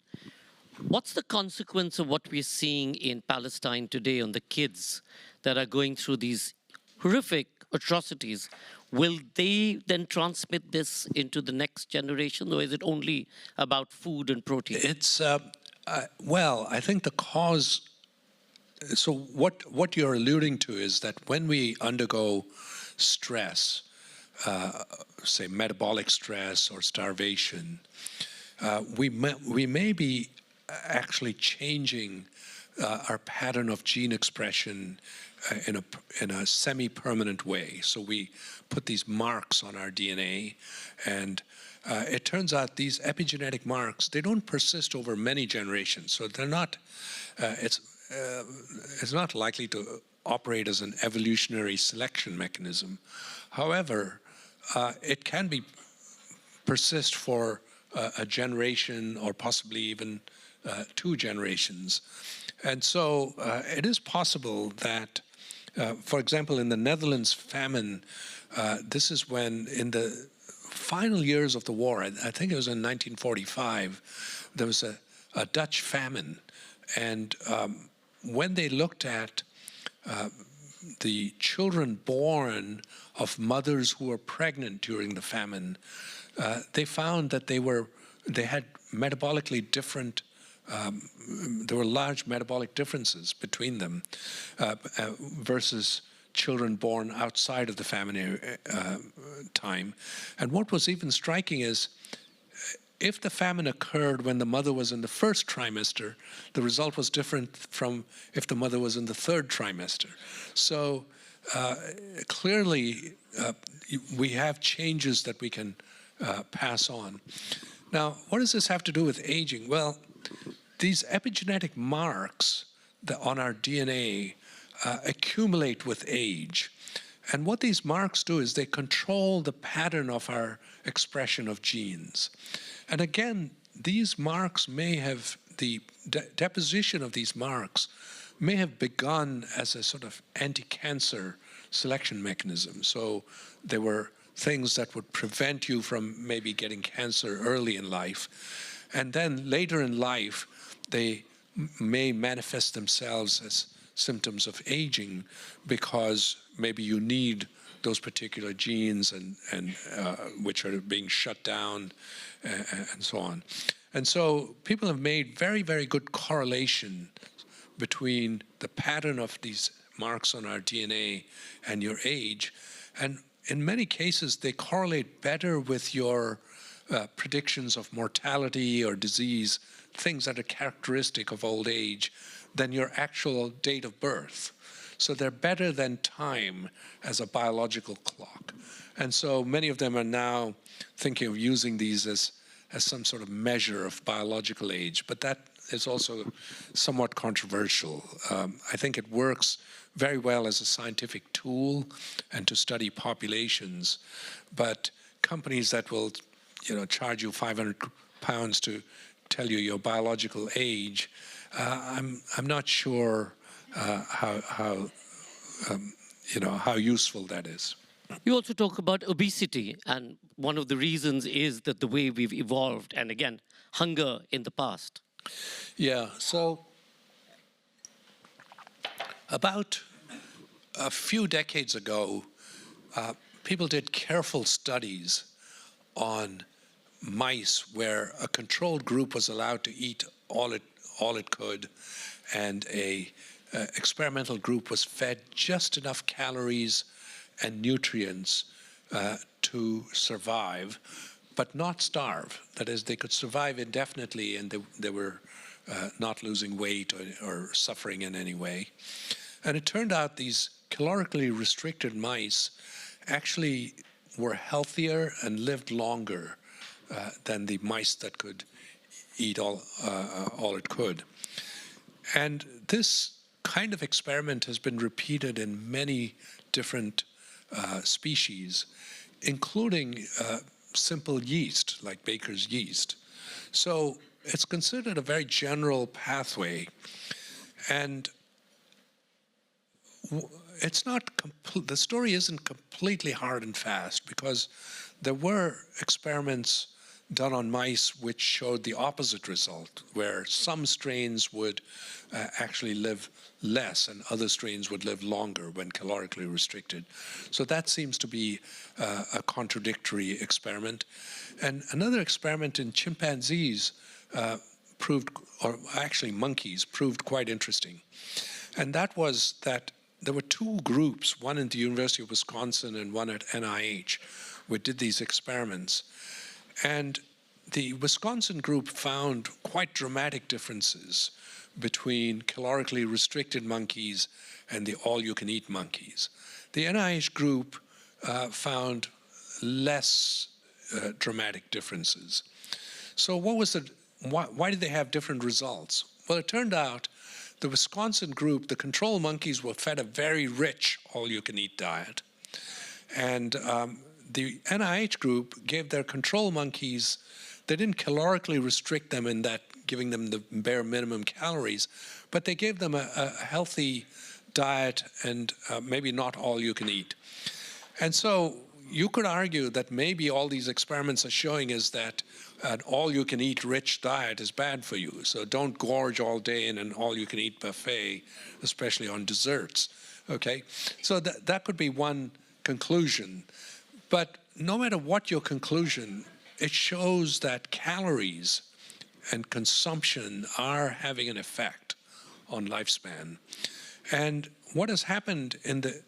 What's the consequence of what we're seeing in Palestine today on the kids that are going through these horrific atrocities? Will they then transmit this into the next generation, or is it only about food and protein? It's, well, I think the cause, so what you're alluding to is that when we undergo stress, say metabolic stress or starvation, we may be actually changing our pattern of gene expression in a semi-permanent way. So we put these marks on our DNA, and it turns out these epigenetic marks, they don't persist over many generations. So they're not, it's not likely to operate as an evolutionary selection mechanism. However, it can persist for a generation or possibly even 2 generations. And so it is possible that, for example, in the Netherlands famine, this is when in the final years of the war, I think it was in 1945, there was a Dutch famine. And when they looked at the children born of mothers who were pregnant during the famine, they found that they had metabolically different, there were large metabolic differences between them versus children born outside of the famine time. And what was even striking is, if the famine occurred when the mother was in the first trimester, the result was different from if the mother was in the 3rd trimester. So clearly we have changes that we can pass on. Now, what does this have to do with aging? Well, these epigenetic marks on our DNA accumulate with age. And what these marks do is they control the pattern of our expression of genes. And again, these marks may have, the deposition of these marks may have begun as a sort of anti-cancer selection mechanism. So there were things that would prevent you from maybe getting cancer early in life. And then later in life, they may manifest themselves as symptoms of aging because maybe you need those particular genes and which are being shut down and so on. And so people have made very, very good correlation between the pattern of these marks on our DNA and your age. And in many cases, they correlate better with your predictions of mortality or disease, things that are characteristic of old age, than your actual date of birth. So they're better than time as a biological clock. And so many of them are now thinking of using these as some sort of measure of biological age, but that is also somewhat controversial. I think it works very well as a scientific tool and to study populations, but companies that will, charge you £500 to tell you your biological age, I'm not sure how useful that is. You also talk about obesity, and one of the reasons is that the way we've evolved, and again, hunger in the past. Yeah, so about a few decades ago, people did careful studies on mice where a controlled group was allowed to eat all it could, and a experimental group was fed just enough calories and nutrients to survive, but not starve. That is, they could survive indefinitely, and they were not losing weight or suffering in any way. And it turned out these calorically restricted mice actually were healthier and lived longer than the mice that could eat all it could. And this kind of experiment has been repeated in many different species, including simple yeast, like baker's yeast. So it's considered a very general pathway. And it's not the story isn't completely hard and fast, because there were experiments done on mice which showed the opposite result, where some strains would actually live less and other strains would live longer when calorically restricted. So that seems to be a contradictory experiment. And another experiment in chimpanzees proved, or actually monkeys, proved quite interesting. And that was that there were two groups, one at the University of Wisconsin and one at NIH, which did these experiments. And the Wisconsin group found quite dramatic differences between calorically restricted monkeys and the all-you-can-eat monkeys. The NIH group found less dramatic differences. So what was why did they have different results? Well, it turned out the Wisconsin group, the control monkeys, were fed a very rich all-you-can-eat diet. And the NIH group gave their control monkeys, they didn't calorically restrict them in that giving them the bare minimum calories, but they gave them a healthy diet and maybe not all you can eat. And so you could argue that maybe all these experiments are showing is that an all-you-can-eat rich diet is bad for you. So don't gorge all day in an all-you-can-eat buffet, especially on desserts, okay? So that could be one conclusion. But no matter what your conclusion, it shows that calories and consumption are having an effect on lifespan. And what has happened in the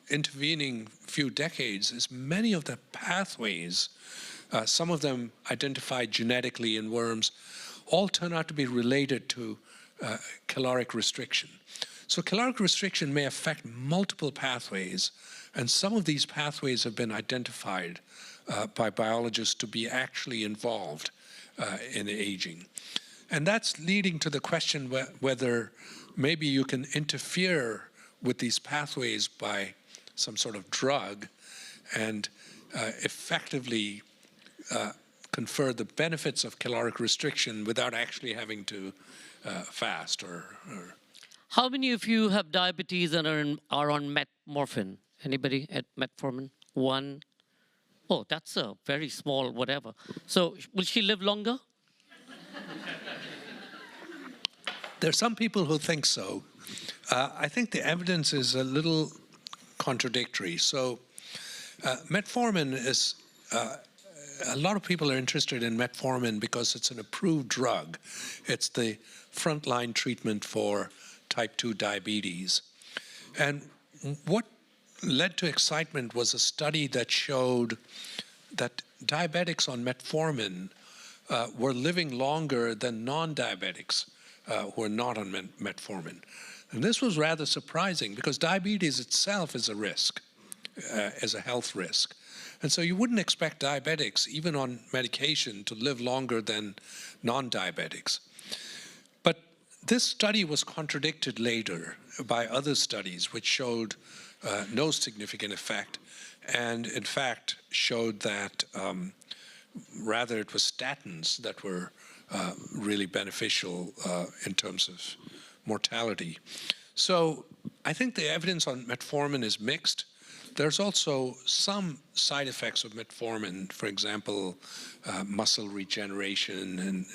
intervening few decades is many of the pathways, some of them identified genetically in worms, all turn out to be related to caloric restriction. So caloric restriction may affect multiple pathways, and some of these pathways have been identified by biologists to be actually involved in aging. And that's leading to the question whether maybe you can interfere with these pathways by some sort of drug and effectively confer the benefits of caloric restriction without actually having to fast or. How many of you have diabetes and are on metformin? Anybody at metformin? One. Oh, that's a very small whatever. So will she live longer? There are some people who think so. I think the evidence is a little contradictory. So metformin is, a lot of people are interested in metformin because it's an approved drug. It's the frontline treatment for type 2 diabetes. And what led to excitement was a study that showed that diabetics on metformin were living longer than non-diabetics who are not on metformin. And this was rather surprising because diabetes itself is a risk, as a health risk. And so you wouldn't expect diabetics, even on medication, to live longer than non-diabetics. But this study was contradicted later by other studies which showed no significant effect, and in fact showed that rather it was statins that were really beneficial in terms of mortality. So I think the evidence on metformin is mixed. There's also some side effects of metformin, for example, muscle regeneration and,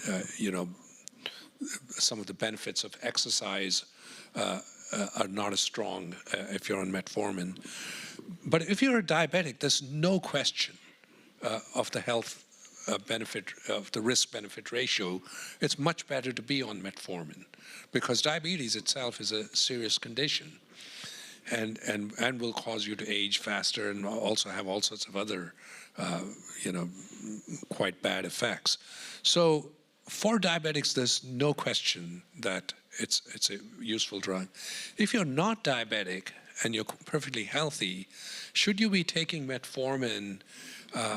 some of the benefits of exercise are not as strong if you're on metformin. But if you're a diabetic, there's no question of the health benefit, of the risk-benefit ratio. It's much better to be on metformin because diabetes itself is a serious condition and will cause you to age faster and also have all sorts of other, quite bad effects. So for diabetics, there's no question that it's a useful drug. If you're not diabetic and you're perfectly healthy, should you be taking metformin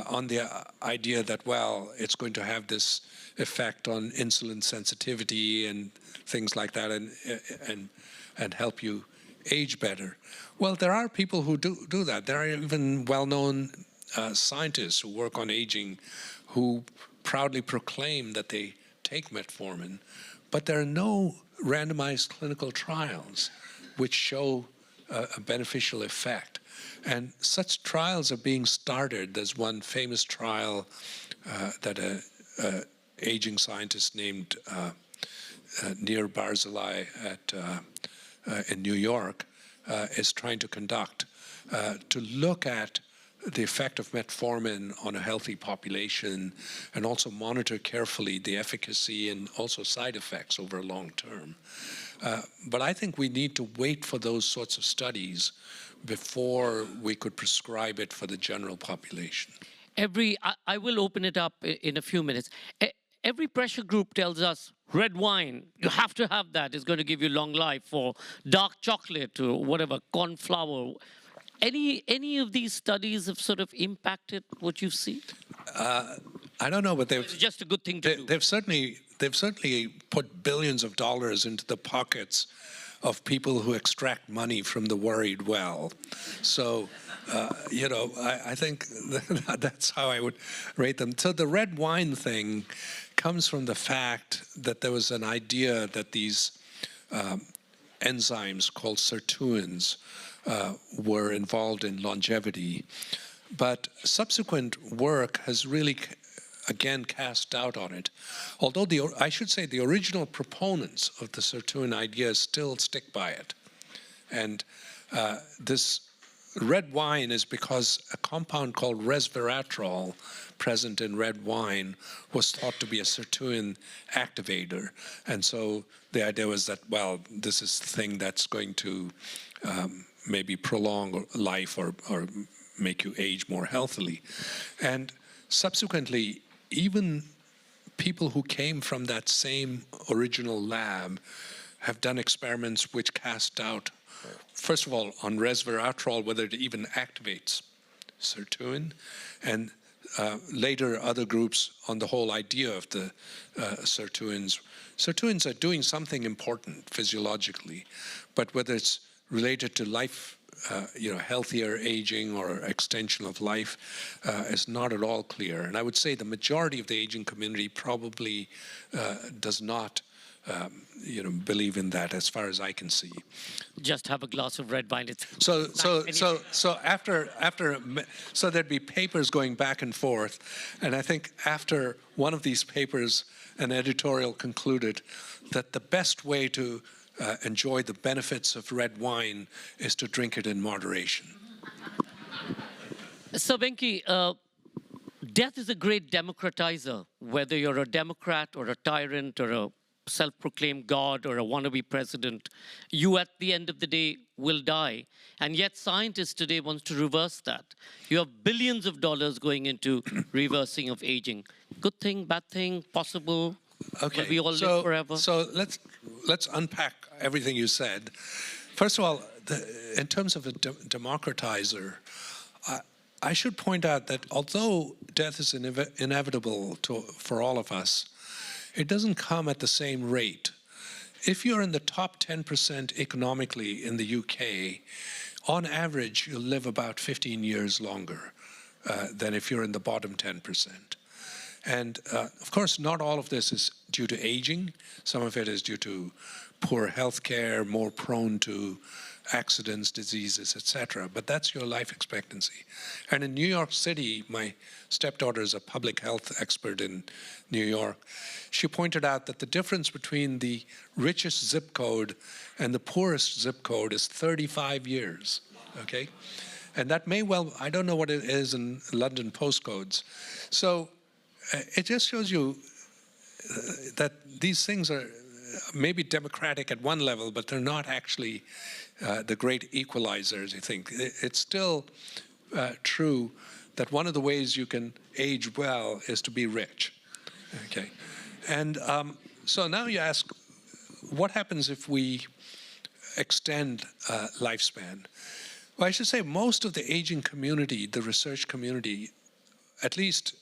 on the idea that, well, it's going to have this effect on insulin sensitivity and things like that and help you age better? Well, there are people who do that. There are even well-known scientists who work on aging who proudly proclaim that they take metformin, but there are no randomized clinical trials which show a beneficial effect. And such trials are being started. There's one famous trial that an aging scientist named Nir Barzilai in New York is trying to conduct to look at the effect of metformin on a healthy population and also monitor carefully the efficacy and also side effects over a long term. But I think we need to wait for those sorts of studies before we could prescribe it for the general population. I will open it up in a few minutes. Every pressure group tells us red wine, you have to have that, it's going to give you long life, or dark chocolate or whatever, corn flour. Any of these studies have sort of impacted what you see? I don't know, but it's just a good thing to do. They've certainly put billions of dollars into the pockets of people who extract money from the worried well. So, I think that's how I would rate them. So the red wine thing comes from the fact that there was an idea that these enzymes called sirtuins were involved in longevity. But subsequent work has really, again, cast doubt on it. Although I should say the original proponents of the sirtuin idea still stick by it. And this red wine is because a compound called resveratrol present in red wine was thought to be a sirtuin activator. And so the idea was that, well, this is the thing that's going to maybe prolong life or make you age more healthily. And subsequently, even people who came from that same original lab have done experiments which cast doubt, first of all, on resveratrol, whether it even activates sirtuin, and later other groups on the whole idea of the sirtuins. Sirtuins are doing something important physiologically, but whether it's related to life, healthier aging or extension of life is not at all clear. And I would say the majority of the aging community probably does not believe in that, as far as I can see. Just have a glass of red wine. So there'd be papers going back and forth, and I think after one of these papers, an editorial concluded that the best way to enjoy the benefits of red wine is to drink it in moderation. So Venki, death is a great democratizer, whether you're a Democrat or a tyrant or a self-proclaimed God or a wannabe president, you at the end of the day will die. And yet scientists today want to reverse that. You have billions of dollars going into reversing of aging. Good thing, bad thing, possible? Okay, will we all live forever? So let's unpack everything you said. First of all, in terms of a democratizer, I should point out that although death is inevitable for all of us, it doesn't come at the same rate. If you're in the top 10% economically in the UK, on average, you'll live about 15 years longer than if you're in the bottom 10%. And of course, not all of this is due to aging. Some of it is due to poor health care, more prone to accidents, diseases, etc. But that's your life expectancy. And in New York City, my stepdaughter is a public health expert in New York. She pointed out that the difference between the richest zip code and the poorest zip code is 35 years, okay? And that may well, I don't know what it is in London postcodes. So it just shows you that these things are maybe democratic at one level, but they're not actually the great equalizers, I think. It's still true that one of the ways you can age well is to be rich, okay? And so now you ask, what happens if we extend lifespan? Well, I should say most of the aging community, the research community, at least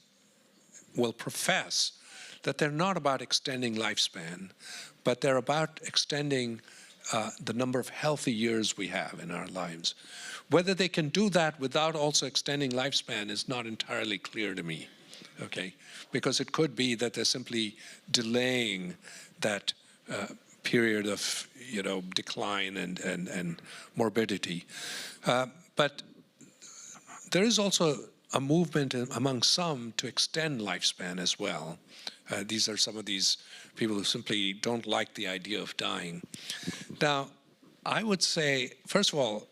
will profess that they're not about extending lifespan, but they're about extending the number of healthy years we have in our lives. Whether they can do that without also extending lifespan is not entirely clear to me, okay? Because it could be that they're simply delaying that period of, decline and morbidity. But there is also a movement among some to extend lifespan as well. These are some of these people who simply don't like the idea of dying. Now, I would say, first of all,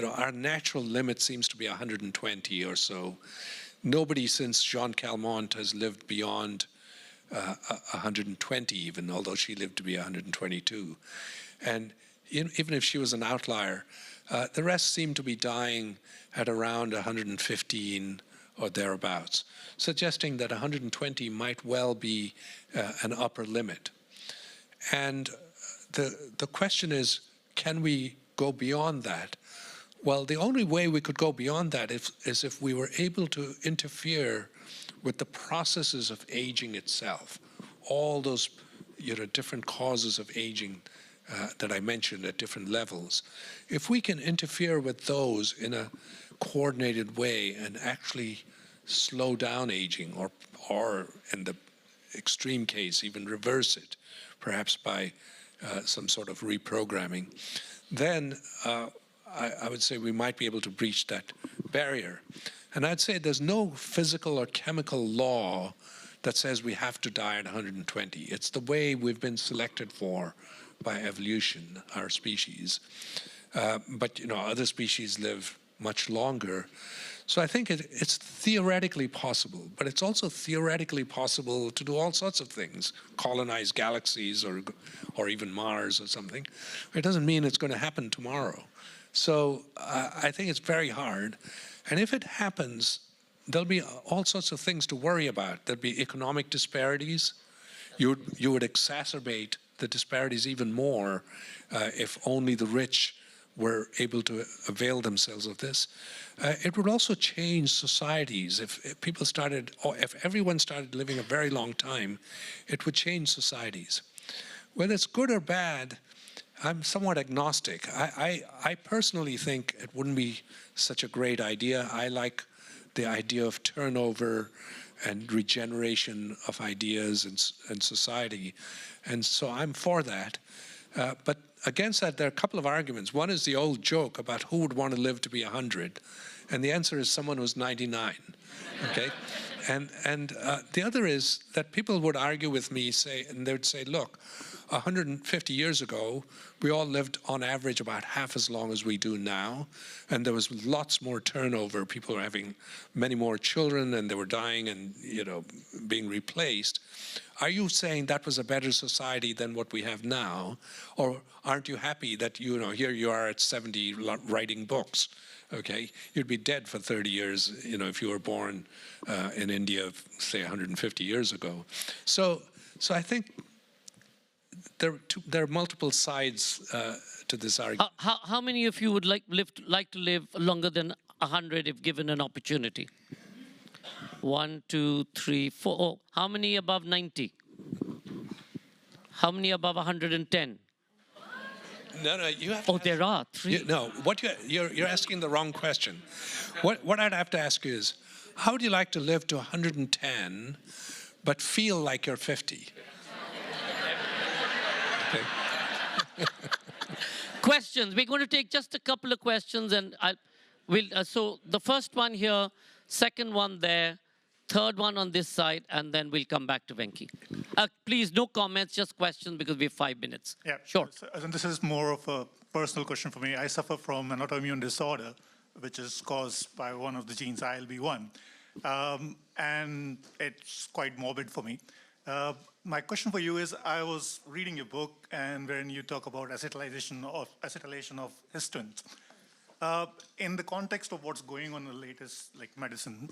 our natural limit seems to be 120 or so. Nobody since Jean Calment has lived beyond 120 even, although she lived to be 122. And even if she was an outlier, the rest seem to be dying at around 115 or thereabouts, suggesting that 120 might well be an upper limit. And the question is, can we go beyond that? Well, the only way we could go beyond that is if we were able to interfere with the processes of aging itself, all those different causes of aging that I mentioned at different levels. If we can interfere with those in a coordinated way and actually slow down aging, or in the extreme case, even reverse it, perhaps by some sort of reprogramming, then I would say we might be able to breach that barrier. And I'd say there's no physical or chemical law that says we have to die at 120. It's the way we've been selected for by evolution, our species. But other species live much longer. So I think it's theoretically possible, but it's also theoretically possible to do all sorts of things, colonize galaxies or even Mars or something. It doesn't mean it's going to happen tomorrow. So I think it's very hard. And if it happens, there'll be all sorts of things to worry about. There'll be economic disparities. You would exacerbate the disparities even more if only the rich were able to avail themselves of this. It would also change societies. If people started, or if everyone started living a very long time, it would change societies. Whether it's good or bad, I'm somewhat agnostic. I personally think it wouldn't be such a great idea. I like the idea of turnover and regeneration of ideas and society. And so I'm for that. But against that, there are a couple of arguments. One is the old joke about who would want to live to be 100. And the answer is someone who's 99. Okay? And the other is that people would argue with me, and they would say, look, 150 years ago, we all lived on average about half as long as we do now, and there was lots more turnover. People were having many more children, and they were dying and being replaced. Are you saying that was a better society than what we have now, or aren't you happy that here you are at 70 writing books? Okay, you'd be dead for 30 years, if you were born in India, say 150 years ago. So I think there are multiple sides to this argument. How many of you would like to live longer than 100 if given an opportunity? 1, 2, 3, 4. Oh, how many above 90? How many above 110? No, you have to. Oh, there are 3. What you're asking the wrong question. What I'd have to ask you is, how would you like to live to 110, but feel like you're 50? Okay. Questions. We're going to take just a couple of questions, and so the first one here, second one there, third one on this side, and then we'll come back to Venki. Please, no comments, just questions, because we have 5 minutes. Yeah, sure. So, this is more of a personal question for me. I suffer from an autoimmune disorder, which is caused by one of the genes, ILB1. And it's quite morbid for me. My question for you is, I was reading your book, and when you talk about acetylation of histone, in the context of what's going on in the latest medicine,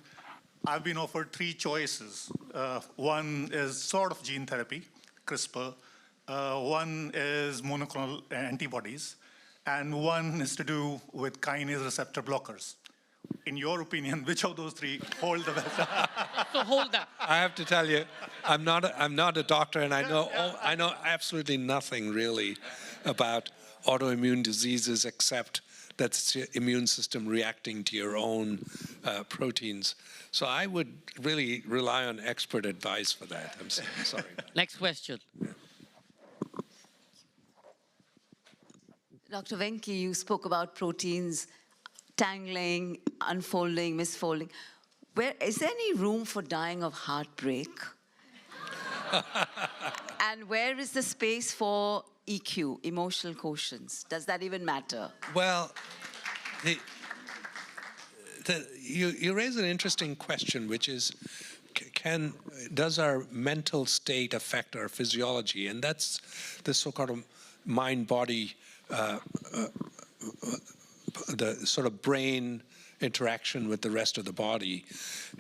I've been offered 3 choices. One is sort of gene therapy, CRISPR. One is monoclonal antibodies, and one is to do with kinase receptor blockers. In your opinion, which of those 3 hold the best? So hold that. I have to tell you, I'm not a doctor, and I know absolutely nothing really about autoimmune diseases except that it's your immune system reacting to your own proteins. So I would really rely on expert advice for that. I'm sorry. Next question. Dr. Venki, you spoke about proteins tangling, unfolding, misfolding. Is there any room for dying of heartbreak? And where is the space for EQ, emotional quotients? Does that even matter? Well, you raise an interesting question, which is, does our mental state affect our physiology? And that's the so-called mind-body, the sort of brain interaction with the rest of the body.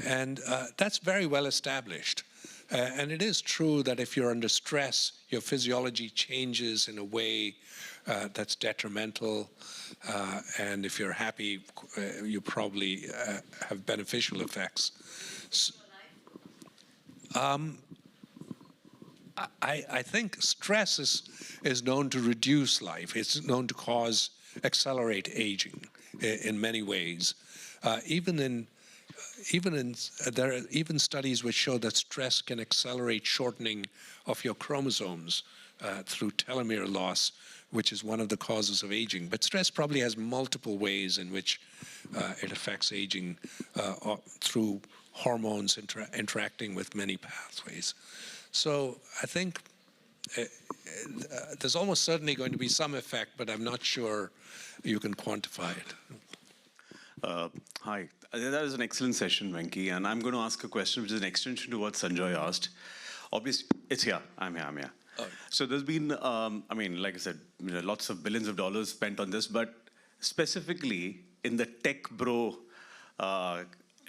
And that's very well established. And it is true that if you're under stress, your physiology changes in a way that's detrimental. And if you're happy, you probably have beneficial effects. I think stress is known to reduce life. It's known to accelerate aging in many ways. There are even studies which show that stress can accelerate shortening of your chromosomes through telomere loss, which is one of the causes of aging. But stress probably has multiple ways in which it affects aging through hormones interacting with many pathways. So I think there's almost certainly going to be some effect, but I'm not sure you can quantify it. Hi, that was an excellent session, Venki, and I'm going to ask a question which is an extension to what Sanjoy asked. Obviously, it's here. I'm here. Oh. So there's been, like I said, lots of billions of dollars spent on this, but specifically in the tech bro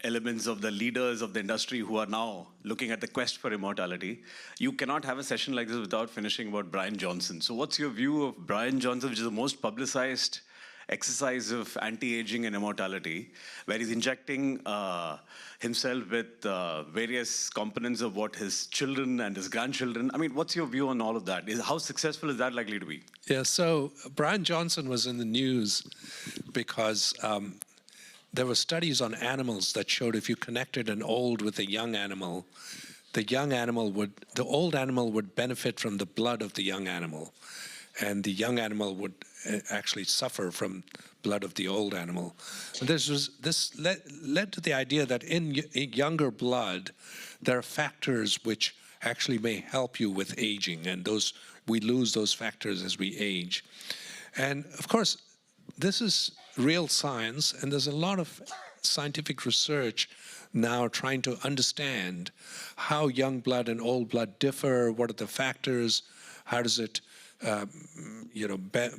elements of the leaders of the industry who are now looking at the quest for immortality. You cannot have a session like this without finishing about Brian Johnson. So what's your view of Brian Johnson, which is the most publicized exercise of anti-aging and immortality, where he's injecting himself with various components of what his children and his grandchildren. I mean, what's your view on all of that? How successful is that likely to be? Yeah, so Brian Johnson was in the news because there were studies on animals that showed if you connected an old with a young animal, the old animal would benefit from the blood of the young animal, and the young animal would actually suffer from blood of the old animal. And this led to the idea that in younger blood, there are factors which actually may help you with aging, and we lose those factors as we age. And of course, this is real science, and there's a lot of scientific research now trying to understand how young blood and old blood differ, what are the factors, how does it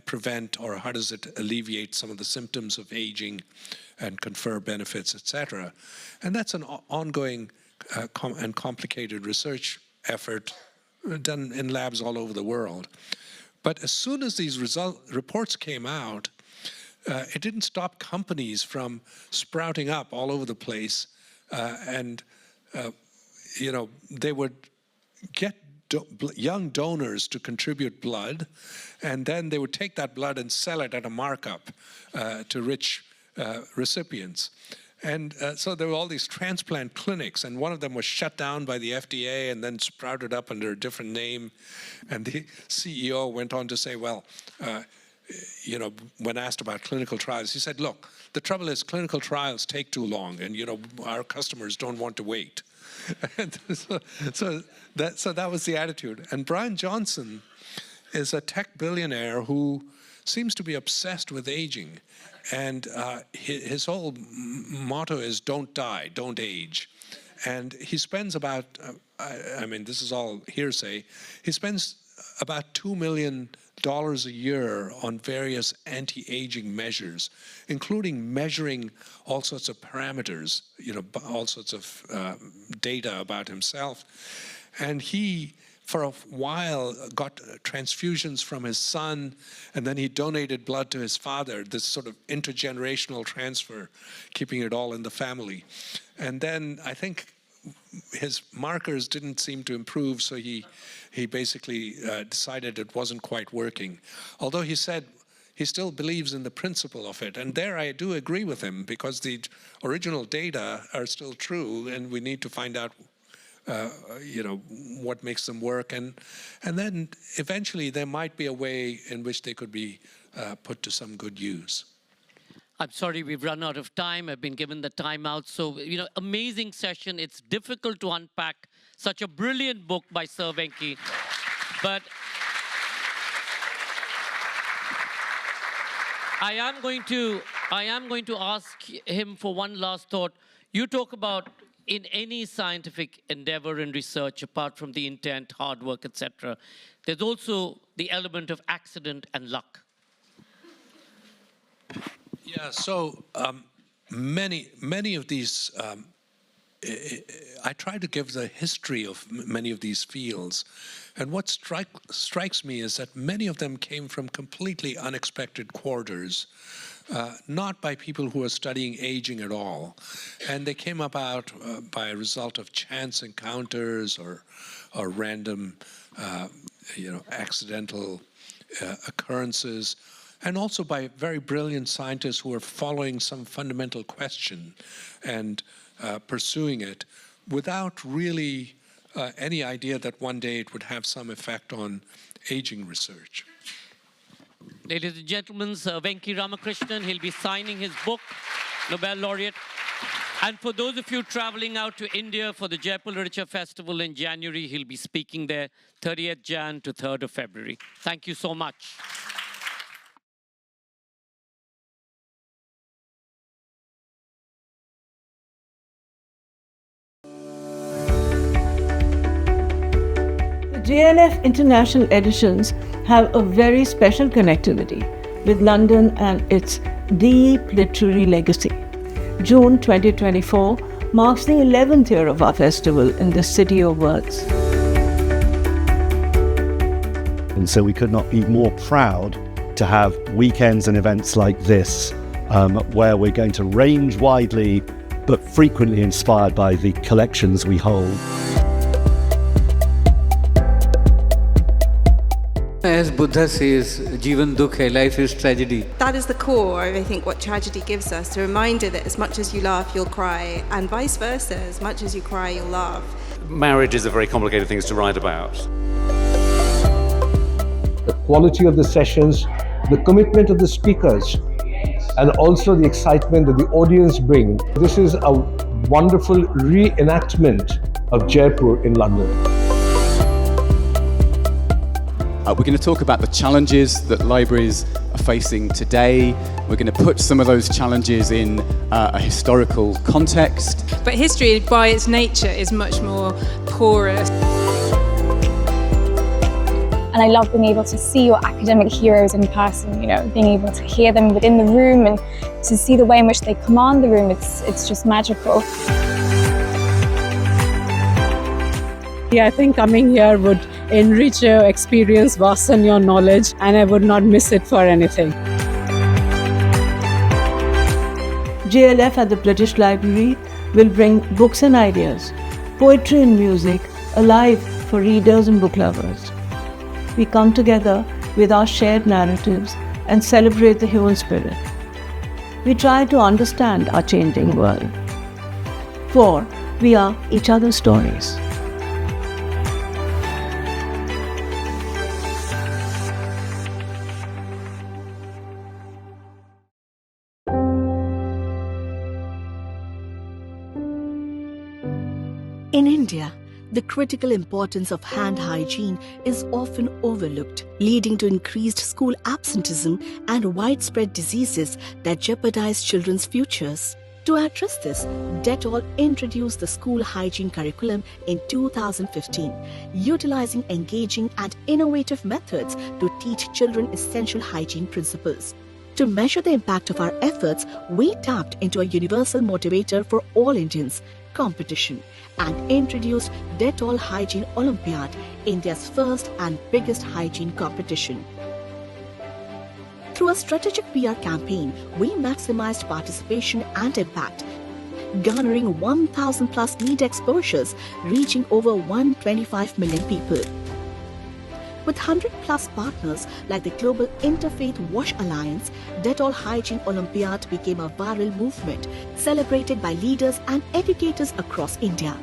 prevent, or how does it alleviate some of the symptoms of aging and confer benefits, etc. And that's an ongoing and complicated research effort done in labs all over the world. But as soon as these reports came out, it didn't stop companies from sprouting up all over the place, and they would get young donors to contribute blood, and then they would take that blood and sell it at a markup to rich recipients. And so there were all these transplant clinics, and one of them was shut down by the FDA and then sprouted up under a different name. And the CEO went on to say, well, when asked about clinical trials, he said, look, the trouble is clinical trials take too long, and our customers don't want to wait. And so that was the attitude. And Brian Johnson is a tech billionaire who seems to be obsessed with aging. And his whole motto is don't die, don't age. And he spends about, this is all hearsay, he spends about $2 million a year on various anti-aging measures, including measuring all sorts of parameters, all sorts of data about himself. And he, for a while, got transfusions from his son, and then he donated blood to his father, this sort of intergenerational transfer, keeping it all in the family. And then I think his markers didn't seem to improve, so he basically decided it wasn't quite working. Although he said he still believes in the principle of it. And there I do agree with him, because the original data are still true, and we need to find out what makes them work. And then eventually there might be a way in which they could be put to some good use. I'm sorry, we've run out of time. I've been given the time out. So, amazing session. It's difficult to unpack such a brilliant book by Sir Venki. But I am going to ask him for one last thought. You talk about in any scientific endeavor and research, apart from the intent, hard work, etc., there's also the element of accident and luck. Yeah, so many of these, I try to give the history of many of these fields. And what strikes me is that many of them came from completely unexpected quarters, not by people who are studying aging at all. And they came about by a result of chance encounters or random, accidental occurrences, and also by very brilliant scientists who are following some fundamental question and pursuing it without really any idea that one day it would have some effect on aging research. Ladies and gentlemen, Sir Venki Ramakrishnan, he'll be signing his book, Nobel Laureate. And for those of you traveling out to India for the Jaipur Literature Festival in January, he'll be speaking there 30th Jan to 3rd of February. Thank you so much. JLF International Editions have a very special connectivity with London and its deep literary legacy. June 2024 marks the 11th year of our festival in the City of Words. And so we could not be more proud to have weekends and events like this, where we're going to range widely, but frequently inspired by the collections we hold. As Buddha says, Jivan Dukh hai, life is tragedy. That is the core of, I think, what tragedy gives us, a reminder that as much as you laugh, you'll cry, and vice versa, as much as you cry, you'll laugh. Marriage is a very complicated thing to write about. The quality of the sessions, the commitment of the speakers, and also the excitement that the audience bring. This is a wonderful reenactment of Jaipur in London. We're going to talk about the challenges that libraries are facing today. We're going to put some of those challenges in a historical context. But history, by its nature, is much more porous. And I love being able to see your academic heroes in person, you know, being able to hear them within the room and to see the way in which they command the room. It's just magical. Yeah, I think coming here would enrich your experience, vastly your knowledge, and I would not miss it for anything. JLF at the British Library will bring books and ideas, poetry and music alive for readers and book lovers. We come together with our shared narratives and celebrate the human spirit. We try to understand our changing world. For we are each other's stories. In India, the critical importance of hand hygiene is often overlooked, leading to increased school absenteeism and widespread diseases that jeopardize children's futures. To address this, Dettol introduced the school hygiene curriculum in 2015, utilizing engaging and innovative methods to teach children essential hygiene principles. To measure the impact of our efforts, we tapped into a universal motivator for all Indians, competition, and introduced Dettol Hygiene Olympiad, India's first and biggest hygiene competition. Through a strategic PR campaign, we maximized participation and impact, garnering 1,000 plus media exposures, reaching over 125 million people. With 100 plus partners like the Global Interfaith Wash Alliance, Dettol Hygiene Olympiad became a viral movement celebrated by leaders and educators across India.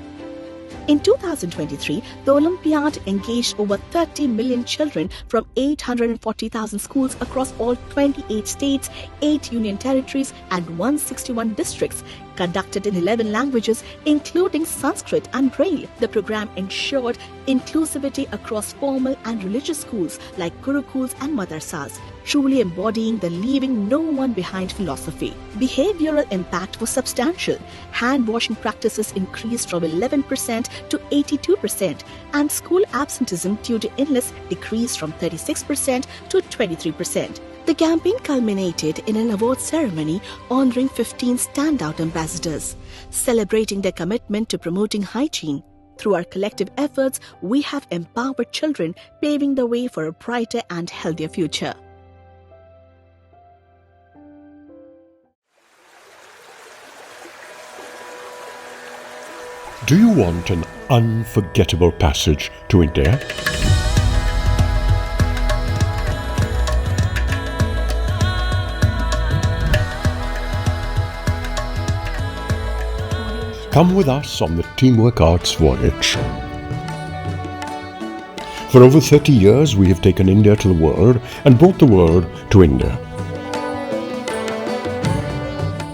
In 2023, the Olympiad engaged over 30 million children from 840,000 schools across all 28 states, 8 union territories, and 161 districts, conducted in 11 languages, including Sanskrit and Braille. The program ensured inclusivity across formal and religious schools like Gurukuls and Madrasas, truly embodying the leaving no one behind philosophy. Behavioral impact was substantial. Hand washing practices increased from 11% to 82%, and school absenteeism due to illness decreased from 36% to 23%. The campaign culminated in an award ceremony honoring 15 standout ambassadors, celebrating their commitment to promoting hygiene. Through our collective efforts, we have empowered children, paving the way for a brighter and healthier future. Do you want an unforgettable passage to India? Come with us on the Teamwork Arts voyage. For over 30 years, we have taken India to the world and brought the world to India.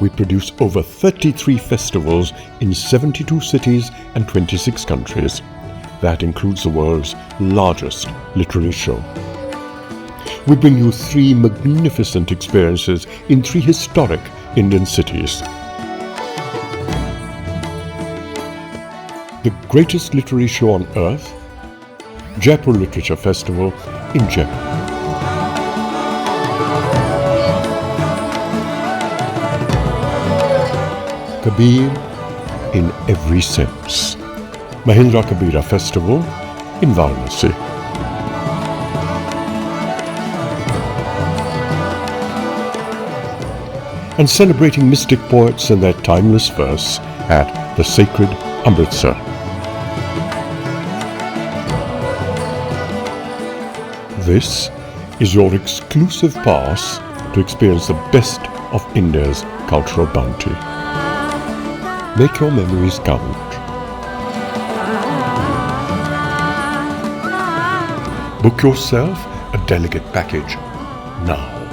We produce over 33 festivals in 72 cities and 26 countries. That includes the world's largest literary show. We bring you 3 magnificent experiences in 3 historic Indian cities. The greatest literary show on earth, Jaipur Literature Festival in Jaipur. Kabir, in every sense. Mahindra Kabira Festival in Varanasi. And celebrating mystic poets and their timeless verse at the sacred Amritsar. This is your exclusive pass to experience the best of India's cultural bounty. Make your memories count. Book yourself a delegate package now.